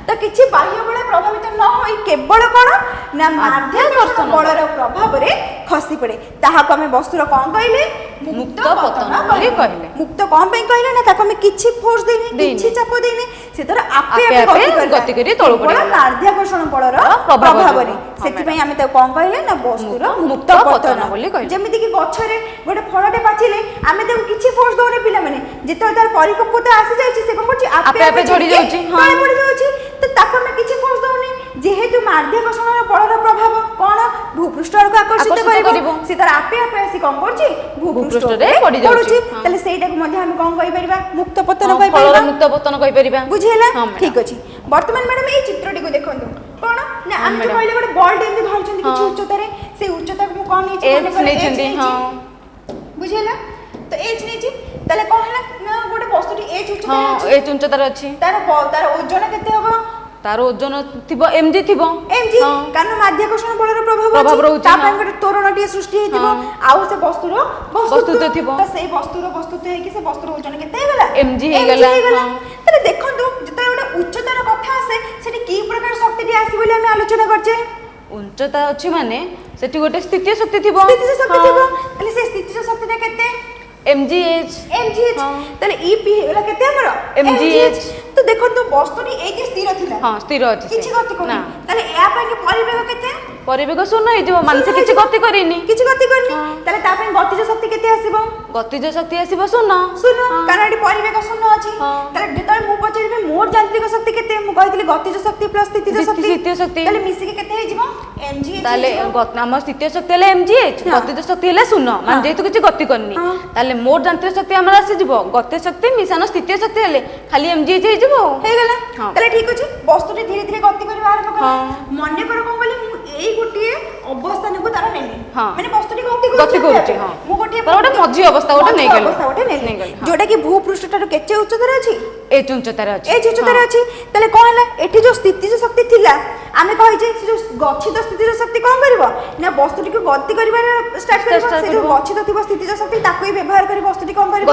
तो किछि बाह्य बल प्रभावित न होई केवल कोन ना माध्याकर्षण बलर प्रभाव रे खसी पड़े ताहा को हमें वस्तुर कोन कहले मुक्त पतन कहले मुक्त कोन पे कहले ना ताको हमें किछि फोर्स देनी किछि चाप देनी से तरह आपे आपे गति करी तळु पड़े माध्याकर्षण बलर प्रभाव रे सेति पई हमें तो कोन कहले ना वस्तुर मुक्त पतन बोली कहले जेमिति कि गछरे गोटे फळटे पाचिले हमें तो किछि फोर्स दोने पिला माने जेतो तार परिपक्वता आसी जायछि से कोन करछि आपे आपे झड़ी जाउछि हां पड़ी जाउछि तो ताको में किछि फोर्स दोने जेहेतु माध्याकर्षण बलर प्रभाव कोन भूपृष्ठ को आकर्षित करिवो से तार आपे आपे आसी कोन करछि भूपृष्ठ रे पड़ी जाउछि तले सेटा को मध्ये हम कोन कहि परिबा मुक्त पतन कहि परिबा मुक्त पतन कहि परिबा बुझिला ठीक अछि वर्तमान मैडम ए चित्रटी को देखंतु कोन ना हम तो कहले गोटे बॉल टेम धरछंती किछि उच्चता रे से उच्चता को कोन नेछि हां बुझिला तो एज नेछि तले कहला ना गोटे वस्तुटी एज उच्चता हां एज उच्चता रे अछि तार ओजन केते होबो तार ओजन थिबो एमजी थिबो एमजी कारण माध्याकर्षण बलर प्रभाव रहउछि ता पर गोटे तोरणटी सृष्टि हेतिबो आउ से वस्तु तो थिबो तो सेही वस्तुत हे कि से वस्तुर ओजन केते हेगला एमजी हेगला तले देखंतु जतले गोटे उच्चतार कथा आसे सेठी की प्रकार शक्तिटी आसी बोली हम आलोचना करछे उच्चता अछि माने सेठी गोटे स्थिति शक्ति थिबो तले से स्थिति शक्तिटा केते mgh तले ep हेला केते हमर mgh तो देखंतु वस्तुनी एके स्थिर थिला हां स्थिर अछि किछि गति कोनी तले या पय के परिवेग केते परिवेग शून्य हे जो मानसे किछि गति करिनी तले ता पय गतिज शक्ति केते आसीबो गतिज शक्ति आसीबो शून्य कारण एटी परिवेग शून्य अछि तले जेतले मु पचरिबे मोर यांत्रिक शक्ति केते मु कहितली गतिज शक्ति प्लस स्थितिज शक्ति तले मिसी के केते हे जिवो mgh तले नाम स्थितिज शक्ति हेले mgh गतिज शक्ति हेले शून्य मान जेतु किछि गति करनी तले मोर यांत्रिक शक्ति हमरा आसी जिवो गति शक्ति मिसान स्थितिज शक्ति हेले खाली mgh हे जिवो हे गेला तले ठीक अछि वस्तुटी धीरे धीरे गति करिबा आरंभ कर मन्ने कर कोन बोली मु एई गुटिए अवस्थान को तारा नेली माने वस्तुटी गति करूची हां मु गुटिए पर ओटा मझी अवस्था ओटा नै गेल जोटा कि भूपृष्ठ ठारो केचे उच्चता रे अछि एच उच्चता रे अछि एच उच्चता रे अछि तले कोन हला एठी जो स्थिति जो शक्ति थिला आमे कहि जे से जो गच्छित स्थिति जो शक्ति कोन करबो ना वस्तुटी को गति करिबा स्टार्ट करबो से जो गच्छित थिबो स्थिति जो शक्ति ताको ही व्यवहार करी वस्तुटी कोन करबो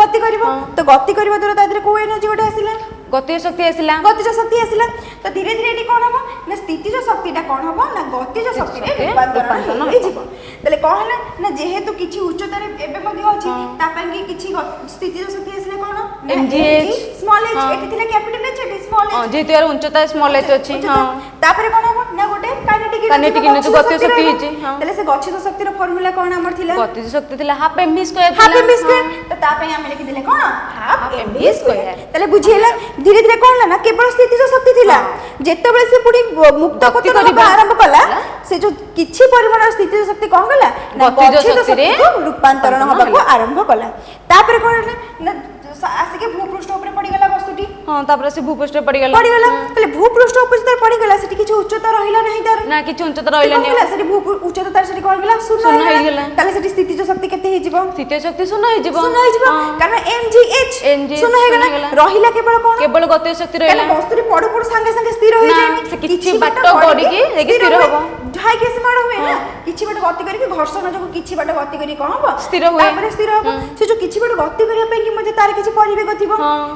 गति करिबो तो गति करिबा द्वारा तादरे को एनर्जी गोटे आसिला गतिज शक्ति आसिला तो धीरे धीरे एटी कोन हबो ना स्थितिज शक्तिटा कोन हबो ना गतिज शक्ति रे रूपांतरण होई जिवो तले कोन हला ना जेहेतु किछि उच्चता रे एबे मध्ये अछि ता पय किछि स्थितिज शक्ति आसिला कोन mgh स्मॉल h एटी थिला capital h eighty small h जेतु यार उच्चता स्मॉल h अछि हां तापरे कोन हबो ନା ଗୋଟେ କାଇନେଟିକ୍ Kinetic energy ଗତିଜ ଶକ୍ତି ହେଇଛି। ହଁ। ତାହେଲେ ସେ ଗତିଜ ଶକ୍ତିର ଫର୍ମୁଲା କଣ ଆମର ଥିଲା? ଗତିଜ ଶକ୍ତି ଥିଲା half mv square half mv square. ତ ତା ପାଇଁ ଆମେ ଲେଖିଦେଲେ କଣ ହାଫ mv ସ୍କୋୟାର। ତାହେଲେ ବୁଝି ହେଲା ଧୀରେ ଧୀରେ କଣ ହେଲା ନା କେବଳ ସ୍ଥିତିଜ ଶକ୍ତି ଥିଲା। ଯେତେବେଳେ ସେ ପୁଣି ମୁକ୍ତ ଗତି ପତନ କରିବା ଆରମ୍ଭ କଲା ସେ ଯୋଉ କିଛି ପରିମାଣର ସ୍ଥିତିଜ ଶକ୍ତି କଣ କଲା ନା ଗତିଜ ଗତିଜ ଶକ୍ତିରେ ଶକ୍ତିକୁ ରୂପାନ୍ତରଣ ରୂପାନ୍ତରଣ ହବାକୁ ହେଲା। ଆରମ୍ଭ କଲା। ତାପରେ କଣ ହେଲା ନା ଆସିକି ଭୂପୃଷ୍ଠ ଉପରେ ପଡ଼ିଗଲା ବସ୍ତୁଟି। ହଁ ତାପରେ ସେ ଭୂପୃଷ୍ଠରେ ପଡ଼ିଗଲା। ପଡ଼ିଗଲା ତାହେଲେ ଭୂପୃଷ୍ଠ ଉପରେ ଯେତେବେଳେ ପଡ଼ିଗଲା ସେଠି କିଛି ଉଚ୍ଚତା ରହିଲା ନାହିଁ ତାର। ନା କିଛି ଉଚ୍ଚତା ରହିଲାନି। ସେଠି ଉଚ୍ଚତା ତାର ସେଠି କଣ ହେଲା ଶୂନ୍ୟ ଶୂନ୍ୟ ହେଇଗଲା। ହେଇଗଲା। ତାହେଲେ ସେଠି ସ୍ଥିତିଜ ଶକ୍ତି କେତେ ହେଇଯିବ? ସ୍ଥିତିଜ ଶକ୍ତି ଶୂନ୍ୟ ହେଇଯିବ। ଶୂନ୍ୟ ହେଇଯିବ କାରଣ mgh MGH ଶୂନ୍ୟ ହେଇଗଲା। ରହିଲା କେବଳ କଣ? କେବଳ ଗତିଜ ଶକ୍ତି କାରଣ ରହିଲା। ବସ୍ତୁଟି ପଡୁ ପଡୁ ସାଙ୍ଗେ ସାଙ୍ଗେ ସ୍ଥିର ନା, ହେଇଯାଏନି। ସେ କିଛି ବାଟ ଗଡ଼ିକି ଯାଇକି ସ୍ଥିର ହବ। ଢାଇକି ଆସି ମାଡ଼ ହୁଏ ନା କିଛି ବାଟ ଗତି କରିକି ଘର୍ଷଣ ଯୋଗୁ କିଛି ବାଟ ଗତି କରି କଣ ହବ ସ୍ଥିର ହୁଏ। ତାପରେ ସ୍ଥିର ହବ। ସେ ଯୋଉ କିଛି ବାଟ ଗତି କରିବା ପାଇଁ କି ମଧ୍ୟ ତାର କିଛି ପରିବେଗ ଥିବ।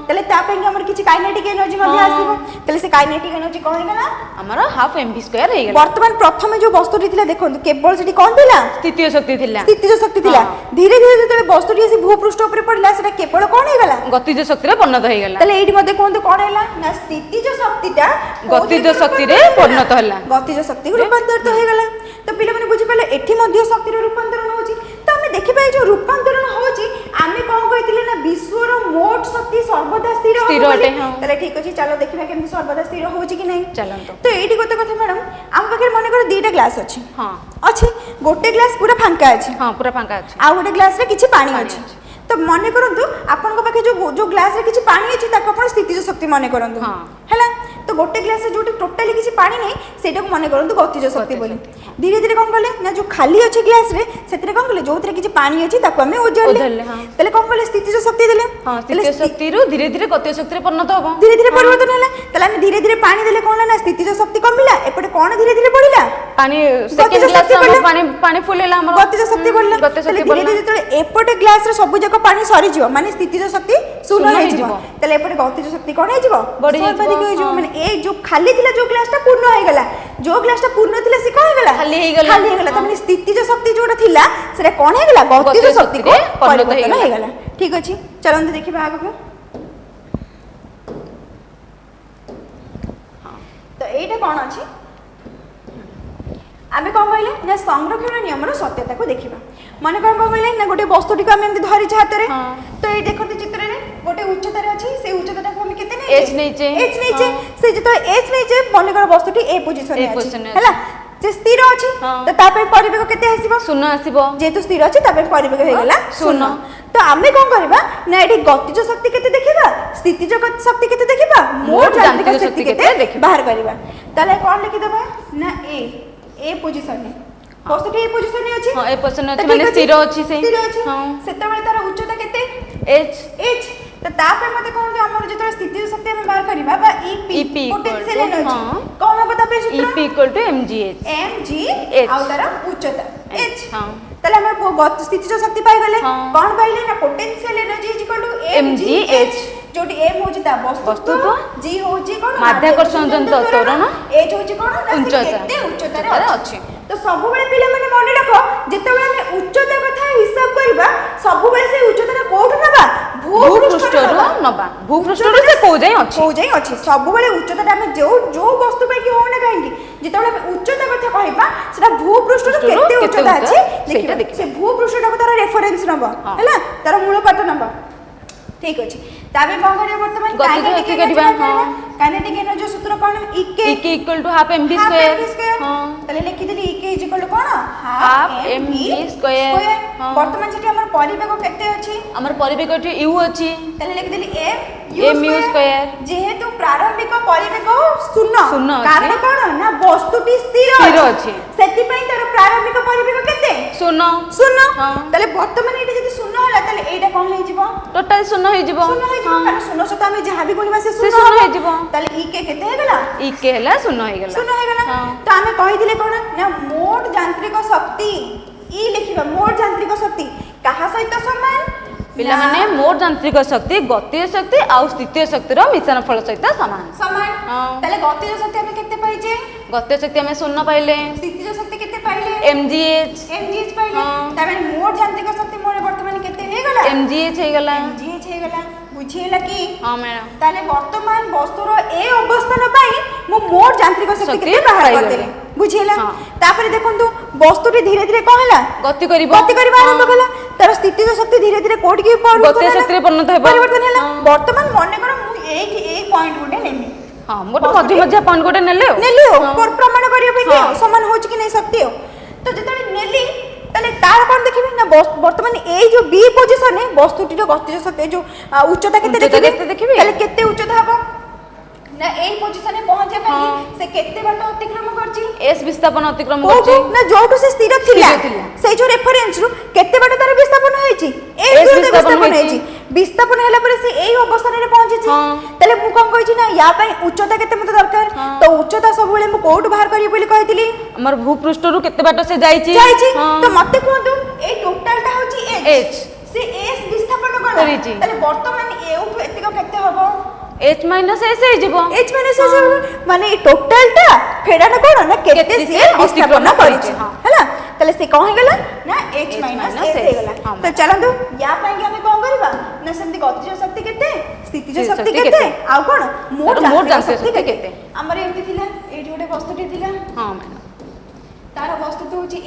ତାହେଲେ ତା ପାଇଁ କି ଆମର କିଛି କାଇନେଟିକ୍ ଏନର୍ଜି ମଧ୍ୟ ଆସିବ। ତାହେଲେ ସେ କାଇନେଟିକ୍ ଏନର୍ଜି କଣ ହେଇଗଲା ଆମର ହାଫ mv ସ୍କୋୟାର ହେଇଗଲା। ବର୍ତ୍ତମାନ ପ୍ରଥମେ ଯୋଉ ବସ୍ତୁଟି ଥିଲା ଦେଖନ୍ତୁ କେବଳ ସେଠି କଣ ଥିଲା ସ୍ଥିତିଜ ଶକ୍ତି ଥିଲା। ସ୍ଥିତିଜ ଶକ୍ତି ଥିଲା। ଧୀରେ ଧୀରେ ଯେତେବେଳେ ବସ୍ତୁଟି ଆସି ଭୂପୃଷ୍ଠ ଉପରେ ପଡ଼ିଲା ସେଟା କେବଳ କଣ ହେଇଗଲା ଗତିଜ ଶକ୍ତିରେ ପରିଣତ ହେଇଗଲା। ତାହେଲେ ଏଇଠି ମଧ୍ୟ କୁହନ୍ତୁ କଣ ହେଲା ନା ସ୍ଥିତିଜ ଶକ୍ତିଟା ଗତିଜ ଶକ୍ତିରେ ପରିଣତ ହେଲା। ଗତିଜ ଶକ୍ତିକୁ ରୂପାନ୍ତରିତ ହେଇଗଲା। ତ ପିଲାମାନେ ବୁଝିପାରିଲେ ଏଠି ମଧ୍ୟ ଶକ୍ତିର ରୂପାନ୍ତରଣ ହଉଛି। ତ ଆମେ ଦେଖିବା ଏଇ ଯୋଉ ରୂପାନ୍ତରଣ ହଉଛି ଆମେ କଣ କହିଥିଲେ ନା ବିଶ୍ୱର ମୋଟ ଶକ୍ତି ସର୍ବଦା ସ୍ଥିର ହବ ସ୍ଥିର ବୋଲି। ଅଟେ, ହଁ। ତାହେଲେ ଠିକ ଅଛି ଚାଲ ଦେଖିବା କେମିତି ସର୍ବଦା ସ୍ଥିର ହଉଛି କି ନାହିଁ। ଚାଲନ୍ତୁ। ତ ଏଇଠି ଗୋଟେ କଥା ମ୍ୟାଡମ ଆମ ପାଖରେ ମନେ କର ଦିଟା ଗ୍ଲାସ ଅଛି ହଁ ଅଛି ଗୋଟେ ଗ୍ଲାସ ପୁରା ଫାଙ୍କା ଅଛି ହଁ ପୁରା ଫାଙ୍କା ଅଛି। ଆଉ ଗୋଟେ ଗ୍ଲାସରେ କିଛି ପାଣି ପାଣି ଅଛି। ଅଛି। ତ ମନେ କରନ୍ତୁ ଆପଣଙ୍କ ପାଖେ ଯୋଉ ଗ୍ଲାସରେ କିଛି ପାଣି ଅଛି ତାକୁ ଆପଣ ସ୍ଥିତିଜ ଶକ୍ତି ମନେ କରନ୍ତୁ ହଁ। ହେଲା। ତ ଗୋଟେ ଗ୍ଲାସରେ ଯୋଉଠି ଟୋଟାଲି କିଛି ପାଣି ନାହିଁ ସେଇଟାକୁ ମନେ କରନ୍ତୁ ଗତିଜ ଶକ୍ତି ବୋଲି। ଧୀରେ ଧୀରେ କଣ କଲେ ନା ଯୋଉ ଖାଲି ଅଛି ଗ୍ଲାସରେ ସେଥିରେ କଣ କଲେ ଯୋଉଥିରେ କିଛି ପାଣି ଅଛି ତାକୁ ଆମେ ଓଜାଡ଼ିଲେ। ଓଜାଡ଼ିଲେ, ହଁ। ତାହେଲେ କଣ କଲେ ସ୍ଥିତିଜ ଶକ୍ତି ଦେଲେ। ହଁ ସ୍ଥିତିଜ ଶକ୍ତିରୁ ଧୀରେ ଧୀରେ ଗତିଜ ଶକ୍ତିରେ ପରିଣତ ହବ। ଧୀରେ ଧୀରେ ପରିବର୍ତ୍ତନ ହେଲା। ତାହେଲେ ଆମେ ଧୀରେ ଧୀରେ ପାଣି ଦେଲେ କଣ ହେଲା ନା ସ୍ଥିତିଜ ଶକ୍ତି କମିଲା। ଏପଟେ କଣ ଧୀରେ ଧୀରେ ବଢିଲା ପାଣି ଗତିଜ ସେକେଣ୍ଡ ଗ୍ଲାସ ଶକ୍ତି ବଢିଲା। ପାଣି ଫୁଲ ହେଲା ଆମର ଗତିଜ ଶକ୍ତି ବଢିଲା। ଗତିଜ ତାହେଲେ ଶକ୍ତି ଧୀରେ ବଢିଲା। ଧୀରେ ଯେତେବେଳେ ଏପଟେ ଗ୍ଲାସରେ ସବୁ ଯାକ ପାଣି ସରିଯିବ ମାନେ ସ୍ଥିତିଜ ଶକ୍ତି ଶୂନ୍ୟ ଶୂନ୍ୟ ହେଇଯିବ। ହେଇଯିବ। ତାହେଲେ ଏପଟେ ଗତିଜ ଶକ୍ତି କଣ ହେଇଯିବ ବଢି ହେଇଯିବ, ସର୍ବାଧିକ ହେଇଯିବ। ହଁ। ମାନେ ଏଇ ଯୋଉ ଖାଲି ଥିଲା ଯୋଉ ଗ୍ଲାସଟା ପୂର୍ଣ୍ଣ ହେଇଗଲା ଯୋଉ ଗ୍ଲାସଟା ପୂର୍ଣ୍ଣ ଥିଲା ସେ କଣ ହେଇଗଲା ଖାଲି ହେଇଗଲା। ଖାଲି ହେଇଗଲା। ହଁ। ତାମାନେ ସ୍ଥିତିଜ ଶକ୍ତି ଯୋଉଟା ଥିଲା ସେଟା କଣ ହେଇଗଲା ଗତିଜ ଗତିଜ ଶକ୍ତିକୁ ଶକ୍ତିରେ ପରିଣତ ପରିବର୍ତ୍ତନ ହେଇଗଲା। ହେଇଗଲା। ଠିକ ଅଛି ଚାଲନ୍ତୁ ଦେଖିବା ଆଗକୁ। ତ ଏଇଟା କଣ ଅଛି ଆମେ କଣ କହିଲେ ନା ସଂରକ୍ଷଣ ନିୟମର ସତ୍ୟତାକୁ ଦେଖିବା। ମନେ କଣ କହିଲେ ନା ଗୋଟେ ବସ୍ତୁଟିକୁ ଆମେ ଏମିତି ଧରିଛେ ହାତରେ। ତ ଏଇ ଦେଖନ୍ତୁ ଚିତ୍ରରେ ଗୋଟେ ଉଚ୍ଚତାରେ ଅଛି ସେଇ ଉଚ୍ଚତାଟାକୁ ଆମେ କେତେ ନେଇଛେ H ନେଇଛେ। h ନେଇଛେ। ସେ ଯେତେବେଳେ h ନେଇଛେ ମନେ କର ବସ୍ତୁଟି ଏ ପୋଜିସନରେ ଅଛି ପୋଜିସନରେ ଅଛି। ହେଲା ସେ ସ୍ଥିର ଅଛି। ହଁ। ତ ତା ପାଇଁ ପରିବେଗ କେତେ ଆସିବ ଶୂନ୍ୟ ଆସିବ। ଯେହେତୁ ସ୍ଥିର ଅଛି ତା ପାଇଁ ପରିବେଗ ହେଇଗଲା ଶୂନ୍ୟ। ଶୂନ୍ୟ। ତ ଆମେ କଣ କରିବା ନା ଏଠି ଗତିଜ ଶକ୍ତି କେତେ ଦେଖିବା ସ୍ଥିତିଜ ଶକ୍ତି କେତେ ଦେଖିବା ମୋଟ ଯାନ୍ତ୍ରିକ ଶକ୍ତି କେତେ ବାହାର କରିବା। ତାହେଲେ କଣ ଲେଖିଦବା ନା ଏ ପୋଜିସନରେ ବସ୍ତୁଟି ଏ ପୋଜିସନରେ ଅଛି। ହଁ ଏ ପୋଜିସନରେ ତ ଅଛି ଠିକ ମାନେ ସ୍ଥିର ଅଛି ସେ। ସ୍ଥିର ଅଛି। ହଁ। ସେତେବେଳେ ତାର ଉଚ୍ଚତା କେତେ h h। ତ ତା ପାଇଁ ମତେ କହନ୍ତୁ ଆମର ଯେତେବେଳେ ସ୍ଥିତିଜ ଶକ୍ତି ଆମେ ବାହାର କରିବା ବା EP EP potential equal to, energy ହଁ। କଣ ହବ ତା ପାଇଁ ସୂତ୍ର EP equal to mgh mg H। ଆଉ ତାର ଉଚ୍ଚତା h। ହଁ। ତାହେଲେ ଆମେ ସ୍ଥିତିଜ ଶକ୍ତି ପାଇଗଲେ। ହଁ। କଣ ପାଇଲେ ନା potential energy is equal to mgh। ଯୋଉଠି m ହଉଛି ତା ବସ୍ତୁତ୍ୱ ବସ୍ତୁତ୍ୱ, g ହଉଛି କଣ ମାଧ୍ୟାକର୍ଷଣ ଯନ୍ତ୍ର ତ୍ୱରଣ, h ହଉଛି କଣ ନା ସେ ଉଚ୍ଚତା। କେତେ ଉଚ୍ଚତାରେ ଉଚ୍ଚତାରେ ଅଛି। ଅଛି। ତ ସବୁବେଳେ ପିଲାମାନେ ମନେ ରଖ ଯେତେବେଳେ ଆମେ ଉଚ୍ଚତା କଥା ହିସାବ କରିବା ସବୁବେଳେ ସେ ଉଚ୍ଚତାଟା କୋଉଠୁ ନବା ଭୂପୃଷ୍ଠରୁ ନବା। ଭୂପୃଷ୍ଠରୁ ସେ କୋଉ ଯାଏଁ ଅଛି। କୋଉ ଯାଏଁ ଅଛି ସବୁବେଳେ ଉଚ୍ଚତାଟା ଆମେ ଯୋଉ ବସ୍ତୁ ପାଇଁ କି ହଉନା କାହିଁକି ଯେତେବେଳେ ଆମେ ଉଚ୍ଚତା କଥା କହିବା ସେଟା ଭୂପୃଷ୍ଠରୁ କେତେ କେତେ ଉଚ୍ଚତା ଉଚ୍ଚ ଅଛି ସେଇଟା ଦେଖିବା। ଦେଖିବା। ସେ ଭୂପୃଷ୍ଠଟାକୁ ତାର ରେଫରେନ୍ସ ନବ ହଁ। ହେଲା ତାର ମୂଳପାଟ ନବ। ଠିକ ଅଛି ତାପରେ କଣ କରିବା ବର୍ତ୍ତମାନ ଗତିଜ କାଇନେଟିକ୍ ଶକ୍ତି ଏନର୍ଜି କରିବା। ବାହାର କରିବା। ହଁ। କାଇନେଟିକ୍ ଏନର୍ଜି ସୂତ୍ର କଣ EK equal to half mv half square। mv square। ହଁ। ତାହେଲେ ଲିଖିଦେଲି EK is equal to କଣ half mv square। ହଁ। ବର୍ତ୍ତମାନ ସେଠି ଆମର ପରିବେଗ କେତେ ଅଛି ଆମର ପରିବେଗ ଏଠି u ଅଛି। ତାହେଲେ ଲିଖିଦେଲି mu square। ଯେହେତୁ ପ୍ରାରମ୍ଭିକ ପରିବେଗ ଶୂନ୍ୟ ଶୂନ୍ୟ ଅଛି। କାରଣ କଣ ନା ବସ୍ତୁଟି ସ୍ଥିର ଅଛି। ସେଥିପାଇଁ ତାର ପ୍ରାରମ୍ଭିକ ପରିବେଗ କେତେ ଶୂନ୍ୟ। ଶୂନ୍ୟ। ହଁ। ତାହେଲେ ବର୍ତ୍ତମାନ ଏଇଟା ଯଦି ଶୂନ୍ୟ ହେଲା ତାହେଲେ ଏଇଟା କଣ ହେଇଯିବ ଟୋଟାଲ ଶୂନ୍ୟ ହେଇଯିବ। ଶୂନ୍ୟ ହେଇଯିବ କାରଣ ଶୂନ୍ୟ ସହିତ ଆମେ ଯାହା ବି ଗୁଣିବା ସେ ସେ ଶୂନ୍ୟ ଶୂନ୍ୟ ହବ। ହେଇଯିବ। ତାହେଲେ EK କେତେ ହେଇଗଲା EK ହେଲା ଶୂନ୍ୟ ହେଇଗଲା। ଶୂନ୍ୟ ହେଇଗଲା। ହଁ। ତ ଆମେ କହିଥିଲେ କଣ ନା ମୋଟ ଯାନ୍ତ୍ରିକ ଶକ୍ତି ଇ ଲେଖିବା ମୋଟ ଯାନ୍ତ୍ରିକ ଶକ୍ତି କାହା ସହିତ ସମାନ ପିଲାମାନେ ମୋଟ ଯାନ୍ତ୍ରିକ ଶକ୍ତି ଗତିଜ ଶକ୍ତି ଆଉ ସ୍ଥିତୀୟ ଶକ୍ତିର ମିଶ୍ରଣ ଫଳ ସହିତ ସମାନ। ସମାନ। ହଁ। ତାହେଲେ ଗତିଜ ଶକ୍ତି ଆମେ କେତେ ପାଇଛେ ଗତିଜ ଶକ୍ତି ଆମେ ଶୂନ୍ୟ ପାଇଲେ। ସ୍ଥିତିଜ ଶକ୍ତି କେତେ ପାଇଲେ mgh mgh ପାଇଲେ। ହଁ। ତାମାନେ ମୋଟ ଯାନ୍ତ୍ରିକ ଶକ୍ତି ମୋର ବର୍ତ୍ତମାନ କେତେ ହେଇଗଲା mgh ହେଇଗଲା। mgh ହେଇଗଲା। ବୁଝିହେଲା କି? ହଁ ମ୍ୟାଡ଼ାମ। ତାହେଲେ ବର୍ତ୍ତମାନ ବସ୍ତୁର ଏ ଅବସ୍ଥାନ ପାଇଁ ମୁଁ ମୋଟ ଯାନ୍ତ୍ରିକ ଶକ୍ତି ଶକ୍ତି କେତେ ବାହାର ପାଇଗଲି। କରିଦେଲି ବୁଝିହେଲା। ହଁ। ତାପରେ ଦେଖନ୍ତୁ ବସ୍ତୁଟି ଧୀରେ ଧୀରେ କଣ ହେଲା ଗତି କରିବ। ଗତି କରିବା ଆରମ୍ଭ କଲା। ତାର ସ୍ଥିତିଜ ଶକ୍ତି ଧୀରେ ଧୀରେ କୋଉଠିକି ଗତିଜ ଶକ୍ତିରେ ପରିଣତ ହେବ। ପରିବର୍ତ୍ତନ ହେଲା। ହଁ। ବର୍ତ୍ତମାନ ମନେ କର ମୁଁ ଏଇ ପଏଣ୍ଟ ଗୋଟେ ନେଲି ହଁ ଗୋଟେ ମଝି ମଝିଆ ପଏଣ୍ଟ ଗୋଟେ ନେଲେ ଆଉ ନେଲି ଆଉ ହଁ। ପ୍ରମାଣ କରିବା ପାଇଁ କି ହଁ। ଆଉ ସମାନ ହଉଛି କି ନାଇଁ ଶକ୍ତି ଆଉ। ତ ଯେତେବେଳେ ନେଲି তাহলে তার কোন দেখিবি না বর্তমানে এই যে বি পজিশনে বস্তুটির গতিজ শক্তি যে উচ্চতা কেতে দেখিবি তাহলে কেতে উচ্চতা হবে না এই পজিশনে পৌঁছে পাই সে কেতে বাট অতিক্রম করছি এস বিস্থাপন অতিক্রম করছি না যোটু সে স্থির থিলা সেই যে রেফারেন্স রু কেতে বাট তার বিস্থাপন হয়েছি এস বিস্থাপন হয়েছি বিস্থাপন হেলা পরে সে এই অবস্থানে পৌঁছেছি তাহলে মু কোন কইছি না ইয়া পাই উচ্চতা কেতে মতে দরকার তো উচ্চতা সবুলে মু কোউট বাহার করি বলি কইতিলি আমার ভূপৃষ্ঠরু কেতে বাট সে যাইছি তো মতে কোন্তু এই টোটালটা হচ্ছে এইচ সে এস বিস্থাপন করিছি তাহলে বর্তমান এউঠু এতিক কেতে হবো h minus s হই যাব h minus s মানে এই টোটালটা ফেডাটা কোন না কেতে সে বিস্থাপন করিছি হলা তাহলে সে কোন হই গলা না h minus s হই গলা তো চলন্তু ইয়া পাই কি আমি কোন করিবা না সেমতি গতিজ শক্তি কেতে স্থিতিজ শক্তি কেতে আউ কোন মোট যান্ত্রিক শক্তি কেতে আমার এমতি থিলা এই যোডে বস্তুটি থিলা हां मैडम तार वस्तु तो होची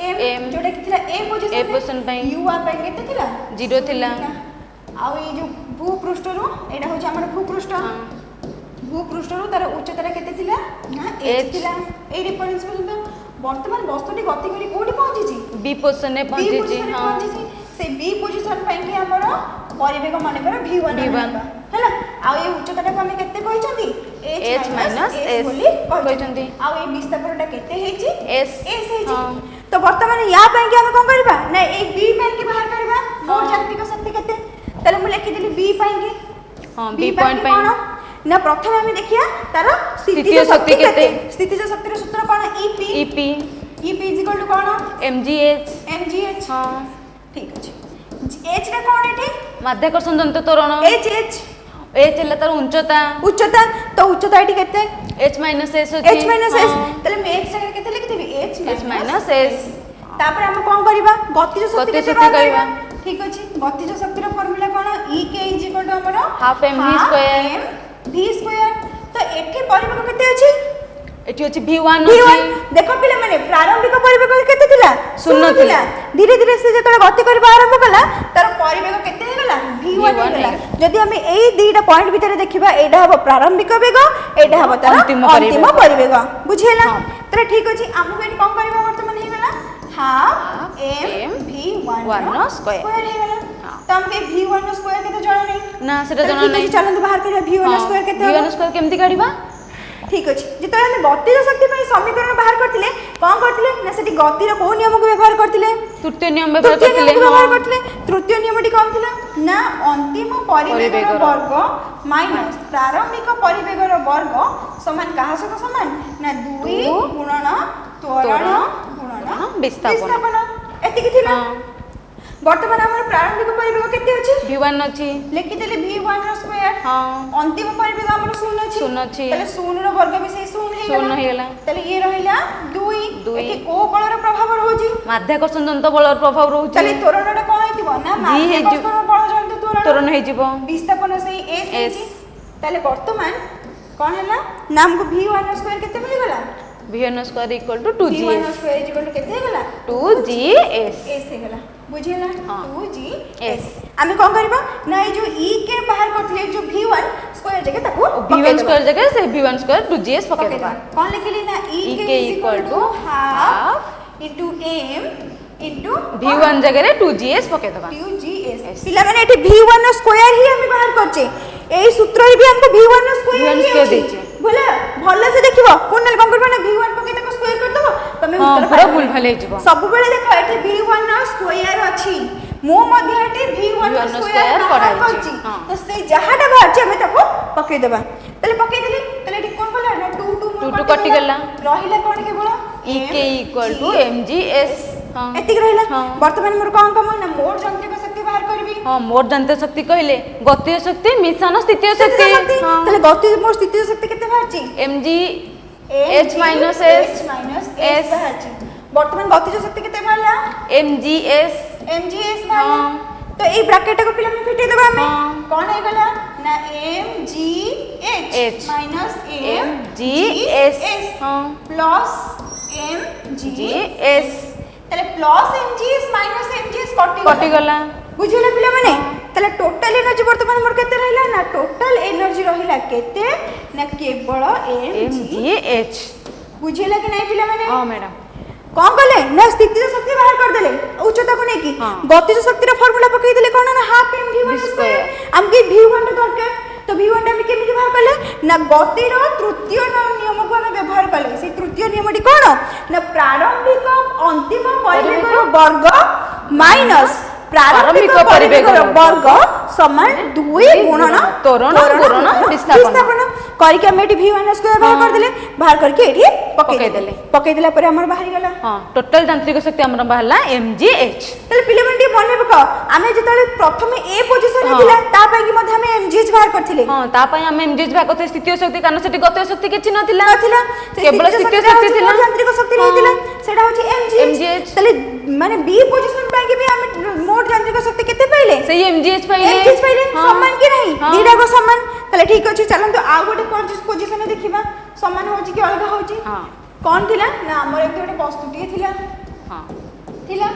m जोटा कि थिला a पोजीशन पाई u आ पाई केते थिला 0 थिला आ ए जो भूपृष्ठ रो एटा होची हमर भूपृष्ठ भूपृष्ठ रो तार उच्चता केते थिला ना h थिला ए रेफरेंस पर्यंत वर्तमान वस्तुटी गति करी कोठी पहुंची b पोजीशन ने पहुंची हां से b पोजीशन पाई कि हमर परिवेग माने कर v1 हैला आ ए उच्चताटा को हम केते कहिसंती h minus s बोली कहिसंती आ ए विस्थापनटा केते हेची s हेची तो वर्तमान या पाई कि हम कोन करबा ना ए b पाई कि बाहर करबा मोट यांत्रिक शक्ति केते तले मु लिखि दिली b पाई कि हां b पॉइंट पाई ना प्रथम हम देखिया तार स्थितिज शक्ति केते स्थितिज शक्तिर सूत्र कोन ep ep ep = कोन mgh हां ठीक अछि h रे कोन एठी माध्याकर्षण जंत्र त्वरण h h ହେଲା ତାର ଉଚ୍ଚତା उच्चता तो उच्चता एठी केते h minus s होची h minus s तले मैं h जगह केते लिखि देबी h minus s तापर हम कोन करबा गतिज शक्ति गतिज केते शक्ति करबा ठीक अछि गतिज शक्तिर फार्मूला कोन e k = हमर half m v square v square तो एठी परिवेग केते अछि एठी अछि v1 देखो पिले माने प्रारंभिक परिवेग केते थिला शून्य थिला धीरे धीरे से जेतले गति करबा आरंभ कला तार परिवेग केते हेला v1 हेला जदि हम एई दुईटा पॉइंट भीतर देखिबा एडा हबो प्रारंभिक वेग एडा हबो तार अंतिम परिवेग बुझिहेला तरे ठीक अछि हमहु एठी कोन करबा वर्तमान हेला हाफ m v1 स्क्वायर हेला तो हमके v1 स्क्वायर केते जणा नै ना सेटा जणा नै चलन बाहर करिया v1 स्क्वायर केते v1 स्क्वायर केमति काढिबा ठीक अछि जेतले हम गतिज शक्ति पई समीकरण बाहर करथिले कोन करथिले ना सेठी गतिर को नियम को व्यवहार करथिले तृतीय नियम व्यवहार करथिले तृतीय नियमटी कोन थिला ना अंतिम परिवेगर वर्ग माइनस प्रारंभिक परिवेगर वर्ग समान काहा सह समान ना 2 गुणन त्वरण गुणन विस्थापन एतिकी थिला वर्तमान हमर प्रारंभिक परिवेग केते अछि v1 अछि लिखि देले v1 रो स्क्वायर हां अंतिम परिवेग हमर 0 अछि 0 अछि तले 0 रो वर्ग भी से 0 हे गेला तले ये रहिला 2 एठी को बल रो प्रभाव रहउची माध्याकर्षण जंत्र बल रो प्रभाव रहउची तले त्वरणटा कोन हेतिबो ना माध्याकर्षण बल जंत्र त्वरण हे जिवो विस्थापन से s तले वर्तमान कोन हैला नाम को v1 रो स्क्वायर केते मिल गेला v1 square equal to 2g v1 square equal to केते गेला 2gs s हे गेला बुझिला 2gs आमे कोन करबा ना ए जो e के बाहर करथले जो v1 स्क्वायर जगह ताको v1 स्क्वायर जगह से v1 स्क्वायर 2gs पके देबा कोन लिखली ना e K equal to half into m into v1 जगह रे 2gs पके देबा 2gs पिला माने एठी v1 स्क्वायर ही हम बाहर करछे एई सूत्र भी हमको v1 स्क्वायर देछे बोला भल्ला से देखिबो कोन कोन करबा ना v1 पके ताको स्क्वायर कर दबो तमे उत्तर पूरा भूल भले जिवो सब बेले देखो एठी v1 स्क्वायर अछि मो मध्ये एठी v1 स्क्वायर पढ़ा अछि तो से जहाटा बाहर हमें ताको पके देबा तले पके देली तले एठी कोन बोला ना 2 कटि गेला रहिला कोन केवल e k equal to mgs हां एतिक रहिला वर्तमान मोर कोन काम ना मोर यांत्रिक शक्ति बाहर करबी हां मोर यांत्रिक शक्ति कहले गतिज शक्ति मिश्रण स्थितीय शक्ति तले गतिज मोर स्थितीय शक्ति केते बाहरची mg h minus s s बाहरची वर्तमान गतिज शक्ति केते बाहरला mgs mgs बाहरला तो ए ब्रैकेट को पिला में फिटे देबा हमें हाँ। कौन है गला ना mgh माइनस mgs हां प्लस mgs তাহলে প্লাস mgs মাইনাস mgs कटि गला बुझिले पिला माने তাহলে টোটাল এনার্জি বর্তমান মোর কেতে রহিলা না টোটাল এনার্জি রহিলা কেতে না কেবল mgh बुझिले कि नहीं पिला माने हां मैडम कौन कले ना स्थितिज शक्ति बाहर कर देले उच्चता को नहीं की हाँ। गतिज शक्तिर फार्मूला पकई देले कोन ना हाफ mv1 स्क्वायर हमके v1 दरकार तो v1 टा हम केमिति बाहर करले ना गतिर तृतीय नियम को हम व्यवहार करले से तृतीय नियमटी कोन ना प्रारंभिक अंतिम परिवेगर वर्ग माइनस प्रारंभिक परिवेगर वर्ग समान 2 गुणन त्वरण गुणन विस्थापन करी के हम एटी v1 स्क्वायर बाहर कर देले बाहर करके एटी पकई देला पर हमर बाहर गेला हां टोटल यांत्रिक शक्ति हमर बाहरला mgh तले पिलेमंटी मन पका आमे जतले प्रथमे ए पोजीशन हाँ। थिला ता पई मध्ये हमें mgh बाहर करथिले हां ता पई हम mgh भाग करथे स्थितीय शक्ति कारण सेठी गतिय शक्ति किछि नथिला नथिला केवल स्थितीय शक्ति थिला यांत्रिक शक्ति रहिथिला सेटा होची mgh तले माने बी पोजीशन पई के भी हमें मोट यांत्रिक शक्ति केते पाइले सही mgh पाइले समान कि नहीं दीटा को समान तले ठीक अछि चलन तो आ गोटे पोजीशन देखिबा समान होची कि अलग होची हां कौन थिला ना हमर एक गोटे वस्तुटी थिला हां थिला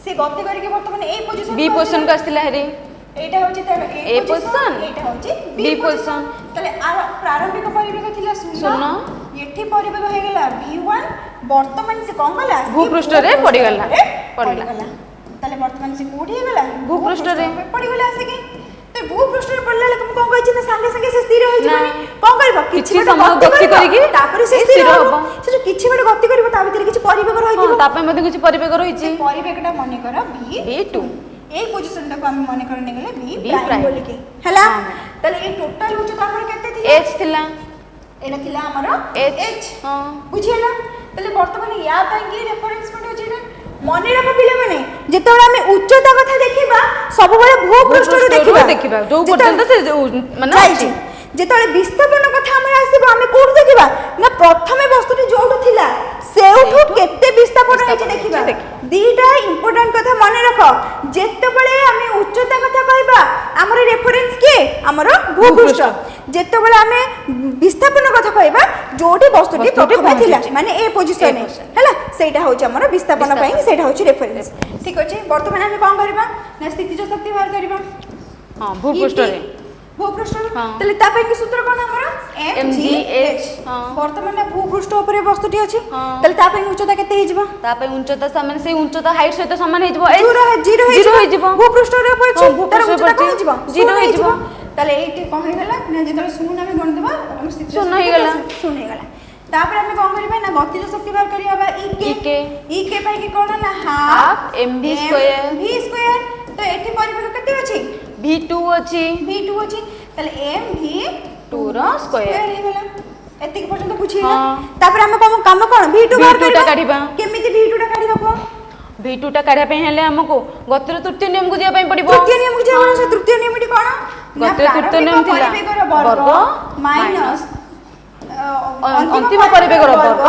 से गति करके वर्तमान ए पोजीशन बी पोजीशन को आस्तिला हेरी एटा होची तार ए पोजीशन एटा होची बी पोजीशन तले आ प्रारंभिक परिवेग थिला शून्य एठी परिवेग हे गेला v1 वर्तमान से कोन गला भूपृष्ठ रे पड़ी गला तले वर्तमान से कोठी हे गला भूपृष्ठ रे पड़ी गला से कि तो भूपृष्ठ रे पड़ला लेकिन कोन कहै छी ना संगे संगे से स्थिर होई जबनी कोन करबा किछि समय गति करिकि तापर से स्थिर होबो से जो किछि बड गति करबो ता भीतर किछि परिवेग रहि दिबो ता पय मध्ये किछि परिवेग रहिछि परिवेगटा माने कर v2 ए पोजीशन टा को हम माने करने गेले v प्राइम बोल के हला तले ए टोटल उच्च तापर केते थी h थिला एना थिला हमर h हां बुझियला तले वर्तमान या पाई रेफरेंस पॉइंट होची ना मने रख पिले माने जेतोला हमें उच्चता कथा देखिबा सब बेले भूपृष्ठ रो देखिबा जो पर्यंत से माने अछि जेतोले विस्थापन कथा हमरा आसीबो हमें कोड देखिबा ना प्रथमे वस्तुटी जोडू थिला सेउठु केते विस्थापन होची देखिबा दीटा इंपोर्टेंट कथा मने रख जेतोबेले हमें उच्चता कथा कहबा हमर रेफरेंस के हमर भूपृष्ठ जेतोबेले हमें विस्थापन कथा कहबा जोडी वस्तुटी प्रथमे थिला माने ए पोजीशन हैला सेटा होची हमर विस्थापन पई सेटा होची रेफरेंस ठीक अछि वर्तमान हम कोन करबा ना स्थितिज शक्ति बाहर करबा हां भूपृष्ठ रे भूपृष्ठ तले ता पई की सूत्र कोन हमर mgh हां वर्तमान भूपृष्ठ ऊपर वस्तुटी अछि तले ता पई उच्चता केते हे जिवो ता पई उच्चता समान से उच्चता हाइट सहित समान हे जिवो 0 हे जिवो भूपृष्ठ रे ऊपर अछि तार उच्चता कोन हे जिवो 0 हे जिवो तले एटे कोन हे गला ना जेतले शून्य हम गण देबा हम स्थिति शून्य हे गला तापर हम कोन करबा ना गतिज शक्ति बाहर करियाबा e के पई की कोन ना half mv square v square तो एठी परिवेग केते अछि v2 अछि तले mv2 रो स्क्वायर हे गला एतिक पर्यंत बुझिला तापर हम काम कोन v2 बाहर v2 टा काढिबा केमिति v2 टा काढि रखो v2 टा काढिया पे हेले हमको गतिर तृतीय नियम को जिया पे पड़िबो तृतीय नियम को जिया से तृतीय नियमटी कोन गतिर तृतीय नियम थिला वर्ग माइनस अंतिम परिवेगर वर्ग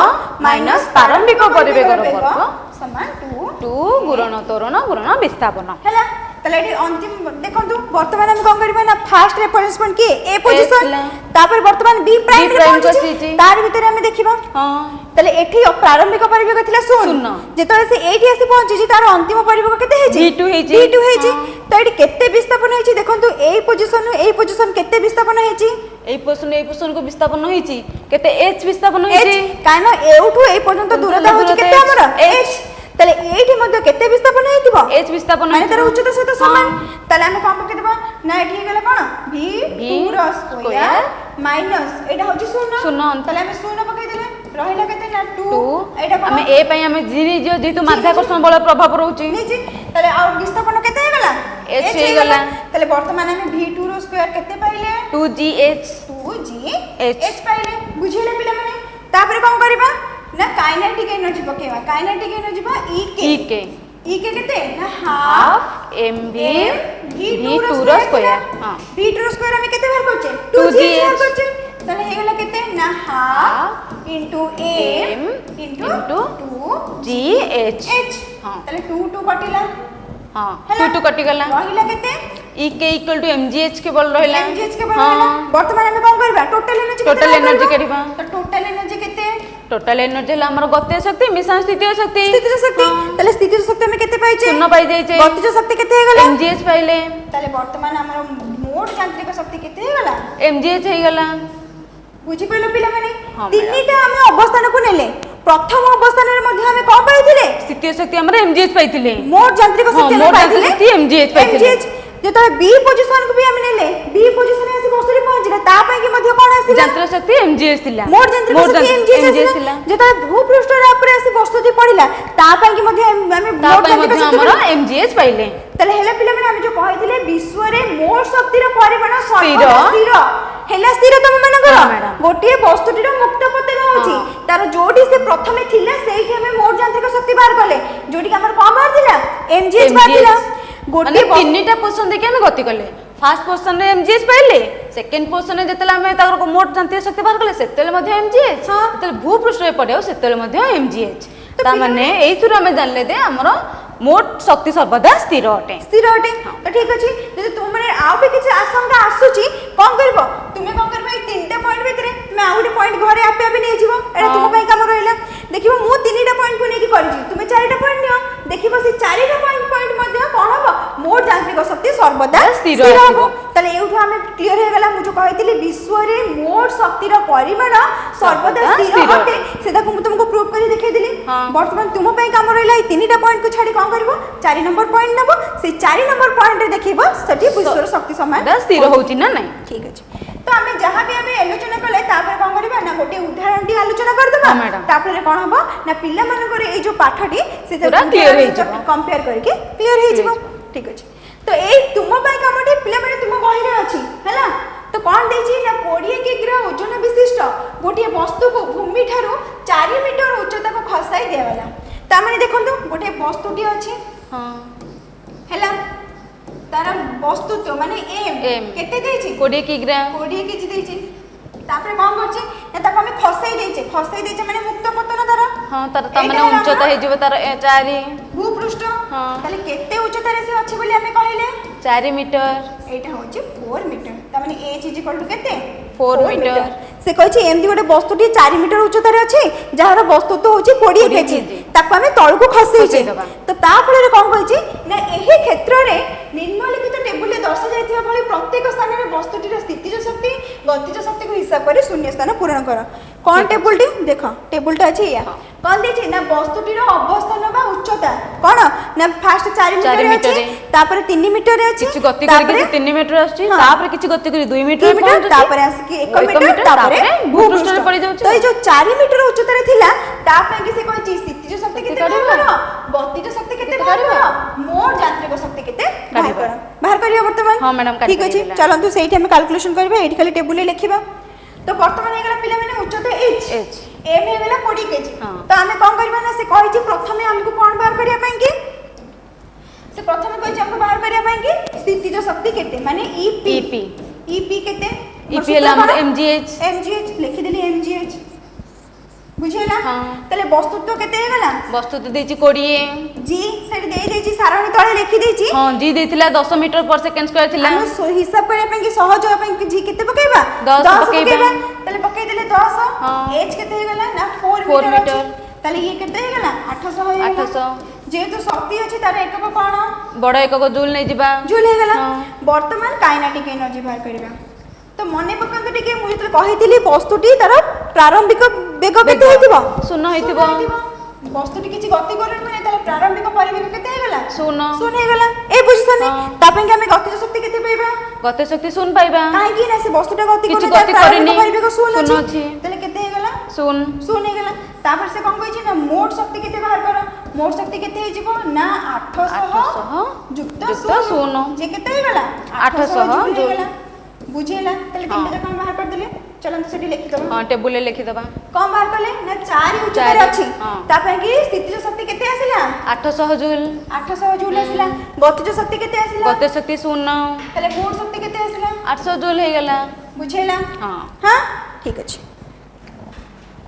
माइनस प्रारंभिक परिवेगर वर्ग समान 2 गुणन त्वरण गुणन विस्थापन हैला तले एटी अंतिम देखंतु वर्तमान हम कोन करबा ना फर्स्ट रेफरेंस पॉइंट के ए पोजीशन तापर वर्तमान बी प्राइम रे पहुंची तार भीतर हम देखिबा हां तले एठी प्रारंभिक परिवेग थिला 0 जेतले से एठी आसी पहुंची तार अंतिम परिवेग केते हेची v2 हेची तो एठी केते विस्थापन हेची देखंतु ए पोजीशन केते विस्थापन हेची ए पोजीशन को विस्थापन होईची केते h विस्थापन होईची काना एउठु ए पर्यंत दूरता होची केते हमर h तले एठी मध्ये केते विस्थापन हेतिबो h विस्थापन माने तार उच्चता सहित समान तले हम कोन पके देबा ना एठी गेला कोन v2 स्क्वायर माइनस एटा होची 0 तले हम 0 पके देले रहिला केते ना 2 एटा हम ए पई हम जिनी जो जेतु माध्याकर्षण बल प्रभाव रहउची निजी तले आ विस्थापन केते हे गेला h हे गेला तले वर्तमान हम v2 रो स्क्वायर केते पाइले 2gh पाइले बुझिले पिला माने तापर कोन करबा ना काइनेटिक एनर्जी पकेवा काइनेटिक एनर्जी बा e के केते ना हाफ mv v2 रो स्क्वायर हां v2 रो स्क्वायर हम केते बाहर करछे 2g बाहर करछे तले हे गेला केते ना half into m into 2gh हां तले 2 कटिला हां ହେଲା? 2 टू कटि गला ରହିଲା କେତେ E k equal to mgh केवल रहला mgh केवल ରହିଲା वर्तमान ଆମେ କଣ କରିବା टोटल एनर्जी टोटल एनर्जी काढिबा तो टोटल एनर्जी केते टोटल एनर्जी हला हमर गतिज शक्ति मिश्रण स्थितीय शक्ति स्थितिज शक्ति ताले स्थितिज शक्ति हम केते पाइछे शून्य पाई जाइछे गतिज शक्ति केते हे गला mgh पाइले ताले वर्तमान हमर मोट यांत्रिक शक्ति केते हे गला mgh हे गला बुझी पइलो पिला माने हाँ, तीनटा हम अवस्थान को नेले प्रथम अवस्थान रे मध्ये हम कोन पाइथिले स्थितीय शक्ति हमर mgh पाइथिले मोट यांत्रिक हाँ, शक्ति हम मोट पाइथिले यांत्रिक शक्ति mgh पाइथिले जेतो बी पोजीशन को भी हम नेले बी पोजीशन आसी बस्तुरी पहुंचले ता पई कि मध्ये कोन आसीला यंत्र शक्ति mgh थिला मोट यांत्रिक शक्ति mgh एमजीएच थिला जेतो भूपृष्ठ रे ऊपर आसी बस्तुती पड़िला ता पई कि मध्ये हम मोट यांत्रिक शक्ति हमर mgh पाइले तले हेला पिला माने हम जो कहिथिले विश्व रे मोट शक्ति रो परिमाण स्थिर। स्थिर हेला स्थिर तम मानकर हाँ, मैडम। गोटे वस्तुटीर मुक्त पतन होची तार जोडी से प्रथमे थिला सेही हमें मोट यांत्रिक शक्ति बाहर कले जोडी हमर कोन बाहर थिला एमजीएच बाहर थिला गोटे तीनटा पोजीशन देखि हम गति कले फर्स्ट पोजीशन रे mgh पाइले सेकंड पोजीशन रे जतले हम ताकर मोट यांत्रिक शक्ति बाहर कले सेतले मध्ये mgh हाँ। जतले भूपृष्ठ रे पड़े सेतले मध्ये mgh ता माने एथुर हम जानले दे हमर मोट शक्ति सर्वदा स्थिर अटे तो ठीक अछि जदि तुम माने आउ भी किछ आशंका आसुची कोन करबो तुमे कोन करबो ए तीनटा पॉइंट भितरे तुमे आउ गोटे पॉइंट घरे आपे आपे नै जिवो एटा तुम पई काम रहइला देखिबो मु तीनटा पॉइंट को नेकी करजी तुमे चारटा पॉइंट नियो देखिबो से चारटा पॉइंट मध्ये कोन हबो मोट यांत्रिक शक्ति सर्वदा स्थिर हबो तले एउठो हमें क्लियर हे गेला मु जो कहितली विश्व रे मोट शक्ति रो परिमाण सर्वदा स्थिर अटे सेदा को मु तुमको प्रूफ करी देखाइ देली वर्तमान तुम पई काम रहइला ए तीनटा पॉइंट को छाडी कोन करबो 4 नंबर पॉइंट नबो से 4 नंबर पॉइंट रे देखिबो सठी विश्व शक्ति समान स्थिर होउची ना नहीं ठीक अछि तो हमें जहां भी हमें आलोचना करले तापर कोन करबा ना गोटे उदाहरण टी आलोचना कर देबा हाँ, मैडम। तापर कोन हबो ना पिल्ला मानकर ए जो पाठटी से पूरा clear हे जिवो। कंपेयर करके क्लियर हे जिवो ठीक अछि तो ए तुम पई कामटी पिल्ला माने तुम बही रे अछि हला तो कोन देछि ना 20 किग्रा ओजन विशिष्ट गोटे वस्तु को भूमि ठारो 4 मीटर उच्चता को खसाई देवाला ता माने देखंतु गोटे वस्तुटी अछि हां हला तार वस्तुत्व माने एम केते देछि 20 किग्रा 20 केजी देछि तापर कोन करछि ना ताको हमें खसाई देछि माने मुक्त पतन तार हां तार ता माने उच्चता हे जिवो तार 4 भूपृष्ठ हाँ। ताले केते उच्चता रे से अछि बोली हमें कहिले 4 मीटर एटा होछि 4 मीटर ता माने h इज इक्वल टू केते 4 मीटर से कहछि एमदी गोटे वस्तुटी 4 मीटर उच्चता रे अछि जहार वस्तुत्व होछि 20 केजी ताको हमें तळ को खसै छै तो ता फळे रे कोन कहछि ना एही क्षेत्र रे निम्नलिखित टेबुल रे दर्शा जायतिबा भली प्रत्येक स्थान रे वस्तुटी रे स्थितिज शक्ति गतिज शक्ति को हिसाब करे शून्य स्थान पूर्ण कर कोन टेबुल टी देखो टेबुल टा अछि या कोन देछि ना वस्तुटी रो अवस्थान बा उच्चता कोन ना फास्ट 4 मीटर रे अछि तापर 3 मीटर रे अछि किछ गति करके 3 मीटर आछि तापर किछ गति करी 2 मीटर मीटर तापर आसी 1 मीटर तापर भूपृष्ठ रे पड़ी जाउछ तो ए जो 4 मीटर उच्चता रे थिला ता पे कि से कहछि स्थितिज शक्ति केते बाहर करो गतिज शक्ति केते बाहर करो मोट यांत्रिक शक्ति केते बाहर करियो वर्तमान हां मैडम ठीक अछि चलंतु सेठी हम कैलकुलेशन करबे एठी खाली टेबुल रे लिखिबा तो वर्तमान हे गेला पिला माने उच्चता h m हे गेला 20 केजी तो हमें कोन करबा ना से कहि प्रथमे हमको कोन बाहर करिया पई कि से प्रथमे कहि हमको बाहर करिया पई कि स्थितिज शक्ति केते माने ep केते ep हला हमर mgh लिखि देली mgh बुझेला हां तले वस्तुत्व केते हे गेला वस्तु तो देछि 20 g सेट दे देछि सारणी तळे लिखि देछि हां g देथिला 10 मीटर पर सेकंड स्क्वायर थिला हम हिसाब करया पई कि सहज होय पई कि g केते पकेबा 10 पकेबा तले पकेइ देले 10 h केते हे गेला ना 4 मीटर तले ये केते हे गेला 800 हे 800 जेतु शक्ति अछि तार एकक कोन बड़ एकक जूल नै जिबा जूल हे गेला वर्तमान काइनेटिक एनर्जी बाहर करबा तो मने पकांत टिके मु जतले कहितली वस्तुटी तार प्रारंभिक वेग केते हेतिबो शून्य हेतिबो वस्तुटी किछि गति करन माने तार प्रारंभिक परिवेग केते हे गेला शून्य हे गेला ए पोजीशन ता पई हमें गतिज शक्ति केते पाइबा गति शक्ति शून्य पाइबा काहे कि ना से वस्तुटा गति किछि करे गति करेनी परिवेग शून्य शून्य अछि अछि तले केते हे गेला शून्य हे गेला तापर से कोन कहि छी ना मोट शक्ति केते बाहर करो मोट शक्ति केते हे जिवो ना 800 युक्त शून्य जे केते हे गेला 800 हे गेला बुझेला तले तीनटा जका बाहर कर देले चलन तो सेठी लिखि दबा हां टेबुल ले लिखि दबा कम बाहर करले ना 4 उच्चता रे अछि ता पे कि स्थितिज शक्ति केते आसिला 800 जूल 800 जूल आसिला गतिज शक्ति केते आसिला गति शक्ति शून्य तले मोट शक्ति केते आसिला 800 जूल हे गेला बुझेला हां ठीक अछि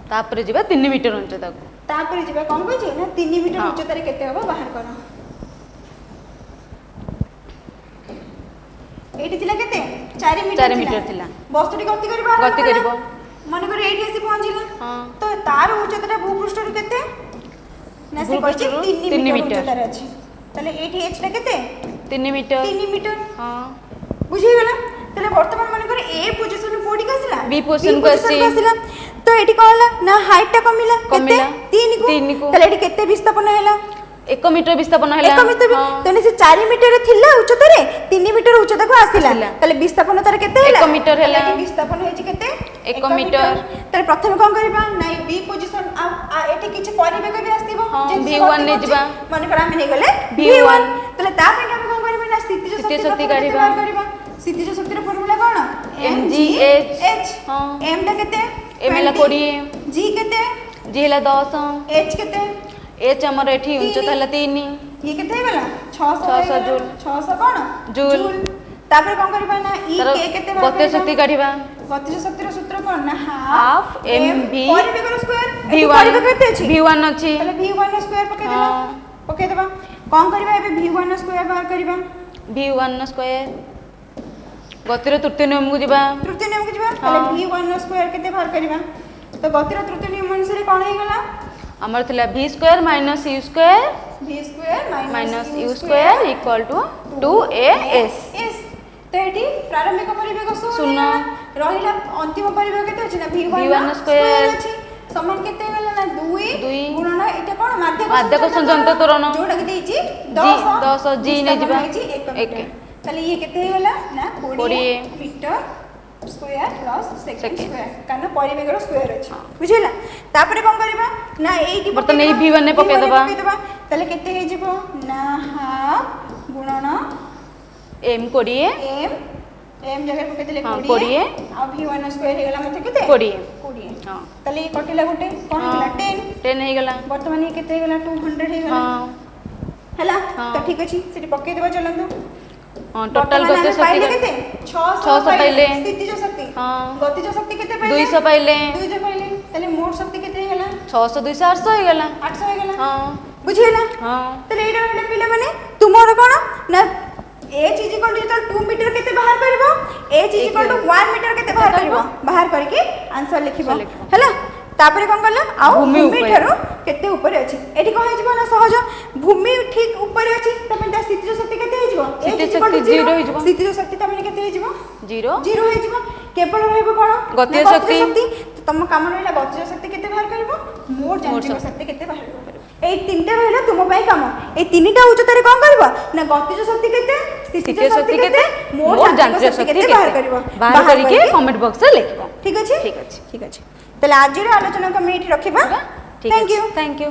तापर जिबा 3 मीटर उच्चता को तापर जिबा कोन कहै छै ना 3 मीटर उच्चता रे केते होबो बाहर करो এইটি ଥିଲା କେତେ 4 ମିଟର 4 ମିଟର ଥିଲା। ବସ୍ତୁଟି ଗତି କରି ବାହାରିଲା ଗତି କରିବ। ମନେକର ଏଇଠି ଆସି ପହଞ୍ଚିଲା ହଁ। ତ ତାର ଉଚ୍ଚତାଟା ଭୂପୃଷ୍ଠରୁ କେତେ ନା ସେ କହିଛି ଭୂପୃଷ୍ଠରୁ 3 ତିନି ମିଟର ମିଟର। ଉଚ୍ଚତାରେ ଅଛି ତାହେଲେ ଏଇଠି h ଟା କେତେ 3 ମିଟର 3 ମିଟର ହଁ ବୁଝିଗଲା ତାହେଲେ ବର୍ତ୍ତମାନ ମନେକର ଏ ପୋଜିସନ ରୁ କୋଉଠିକି ଆସିଲା B position କୁ position ଆସି- ଆସିଲା ତ ଏଠି କଣ ହେଲା ନା ହାଇଟ ଟା କମିଲା କେତେ କମିଲା। 3 କୁ ତିନି କୁ। ତାହେଲେ ଏଠି କେତେ ବିସ୍ଥାପନ ହେଲା 1 ମିଟର ବିସ୍ଥାପନ ହେଲା 1 ମିଟର ହଁ। ତାହେଲେ ସେ 4 ମିଟର ଥିଲା ଉଚ୍ଚତାରେ 3 ମିଟର ଉଚ୍ଚତାକୁ ଆସିଲା ଆସିଲା। ତାହେଲେ ବିସ୍ଥାପନ ତାର କେତେ ହେଲା 1 ମିଟର ହେଲା। ତାହେଲେ ଏଠି ବିସ୍ଥାପନ ହେଇଛି କେତେ 1 ମିଟର। ତାହେଲେ ପ୍ରଥମେ କଣ କରିବା ନା B ପୋଜିସନ ଏଠି କିଛି ପରିବେଗ ବି ଆସିବ ହଁ, ଯେହେତୁ ସେ V1 ଗତି ନେଇଯିବା। କରୁଛି। ମନେକର ଆମେ ନେଇଗଲେ V1 V1 ତାହେଲେ ତା ପାଇଁ ଆମେ କଣ କରିବା ନା ସ୍ଥିତିଜ ସ୍ଥିତିଜ ଶକ୍ତି ଶକ୍ତି ପ୍ରଥମେ କେତେ କାଢିବା। ବାହାର କରିବା ସ୍ଥିତିଜ ଶକ୍ତିର ଫର୍ମୁଲା କଣ mgh ହଁ m ଟା କେତେ M ହେଲା 20 g କେତେ G ହେଲା 10 h କେତେ H ଆମର ଏଠି ଉଚ୍ଚତା ହେଲା 3 ଇଏ କେତେ ହେଇଗଲା 600 600 ହେଇଗଲା। ଜୁଲ। 600 କଣ ଜୁଲ। ତାପରେ କଣ କରିବା ନା ଇ ତାର କେ କେତେ ଗତୀୟ ଶକ୍ତି କାଢିବା ଗତିଜ ଶକ୍ତିର ସୂତ୍ର କଣ ନା Half mv ପରିବେଗର ସ୍କୋୟାର V1 ପରିବେଗ କେତେ ଅଛି V1 ଅଛି ତାହେଲେ v1 ର ସ୍କୋୟାର ପକେଇଦେବା ହଁ। ପକେଇଦେବା କଣ କରିବା ଏବେ v1 ର ସ୍କୋୟାର ବାହାର କରିବା V1 ର ସ୍କୋୟାର ଗତିର ତୃତୀୟ ନିୟମକୁ ଯିବା ତୃତୀୟ ନିୟମକୁ ଯିବା ତାହେଲେ v1 ର ସ୍କୋୟାର କେତେ ବାହାର କରିବା ତ ଗତିର ତୃତୀୟ ନିୟମ ଅନୁସାରେ କଣ ହେଇଗଲା ଆମର ଥିଲା v square minus u square v square minus u square equal to 2as s ତ ଏଠି ପ୍ରାରମ୍ଭିକ ପରିବେଗ ଶୂନ। ରହିଲା ଅନ୍ତିମ ପରିବେଗ କେତେ ଅଛି ନା v1 V1 ର ସ୍କୋୟାର ଅଛି ସମାନ କେତେ ହେଇଗଲା ନା 2 ଦୁଇ। ଗୁଣନ ଏଟା କଣ ମାଧ୍ୟକ ସଂଯନ୍ତ ତ୍ୱରଣ। ଯୋଉଟା କି ଦେଇଛି 10 G ନେଇଯିବା। 1 ଏକ। ମିଟର ତାହେଲେ ଇଏ କେତେ ହେଇଗଲା ନା 20 କୋଡ଼ିଏ। Metre square plus second second. Square କାରଣ ପରିବେଗର ସ୍କୋୟାର ଅଛି ବୁଝିଲା ତାପରେ କଣ କରିବା ନା ଏଇଠି ବର୍ତ୍ତମାନ ଏଇ ପକେଇଦେବା। V1 ରେ V1 ପକେଇଦେବା। ତାହେଲେ କେତେ ହେଇଯିବ ନା ହାଫ ଗୁଣନ m 20 m ଜାଗାରେ ପକେଇଦେଲେ ହଁ, 20 20 ଆଉ v1 ସ୍କୋୟାର ହେଇଗଲା ମତେ କେତେ 20 20 ହଁ ତାହେଲେ ଇଏ କଟିଲା ଗୋଟେ କଣ ହଁ। ହେଇଗଲା 10 10 ହେଇଗଲା ବର୍ତ୍ତମାନ ଇଏ କେତେ ହେଇଗଲା 200 ହେଇଗଲା ହଁ ହେଲା ହଁ। ତ ଠିକ ଅଛି ସେଠି ପକେଇଦେବା ଚଲନ୍ତୁ ହଁ ଟୋଟାଲ ବର୍ତ୍ତମାନ ଗତୀୟ ଆମେ ଶକ୍ତି ପାଇଲେ କେତେ 600 ପାଇଲେ। ସ୍ଥିତିଜ ଶକ୍ତି ହଁ ଗତିଜ ଶକ୍ତି କେତେ ପାଇଲେ 200 ପାଇଲେ 200 ପାଇଲେ ତାହେଲେ ମୋଟ ଶକ୍ତି କେତେ ହେଇଗଲା 600 200 800 ହେଇଗଲା 800 ହେଇଗଲା ହଁ ବୁଝିହେଲା ହଁ ତାହେଲେ ଏଇଟା ରହିଲା ପିଲାମାନେ ତୁମର କଣ ନା h is equal to ଯେତେବେଳେ 2 ମିଟର କେତେ ବାହାର କରିବ h is equal to 1 metre କେତେ ବାହାର କରିବ ବାହାର କରିକି ଆନ୍ସର ଲେଖିବ ଆନ୍ସର ଲେଖିବ। ହେଲା ତାପରେ କଣ କଲା ଆଉ ଭୂମି ଭୂମି ଉପରେ। ଠାରୁ କେତେ ଉପରେ ଅଛି ଏଠି କଣ ହେଇଯିବ ନା ସହଜ ଭୂମି ଠିକ ଉପରେ ଅଛି ତାପରେ ତା ସ୍ଥିତିଜ ଶକ୍ତି କେତେ ହେଇଯିବ H is ସ୍ଥିତିଜ equal to ଶକ୍ତି 0 ହେଇଯିବ। ସ୍ଥିତିଜ ଶକ୍ତି ତାମାନେ କେତେ ହେଇଯିବ 0 0 ହେଇଯିବ କେବଳ ରହିବ କଣ ଗତୀୟ ନା ଶକ୍ତି। ତ ତମ କାମ ରହିଲା ଗତୀୟ ଶକ୍ତି କେତେ ବାହାର କରିବ ମୋଟ ଯାନ୍ତ୍ରିକ ଶକ୍ତି। ଶକ୍ତି କେତେ ବାହାର କରିବ এই তিনটা রহিলা তুম পাই কাম এই তিনটা উচ্চতারে কোন করব না গতিজ শক্তি কেতে স্থিতিজ শক্তি কেতে মোট যান্ত্রিক শক্তি কেতে বাহার করব বাহার করিকে কমেন্ট বক্সে লিখব ঠিক আছে ঠিক আছে ঠিক আছে তাহলে আজির আলোচনা আমি এটি রাখিবা ঠিক থ্যাংক আছে ইউ থ্যাংক ইউ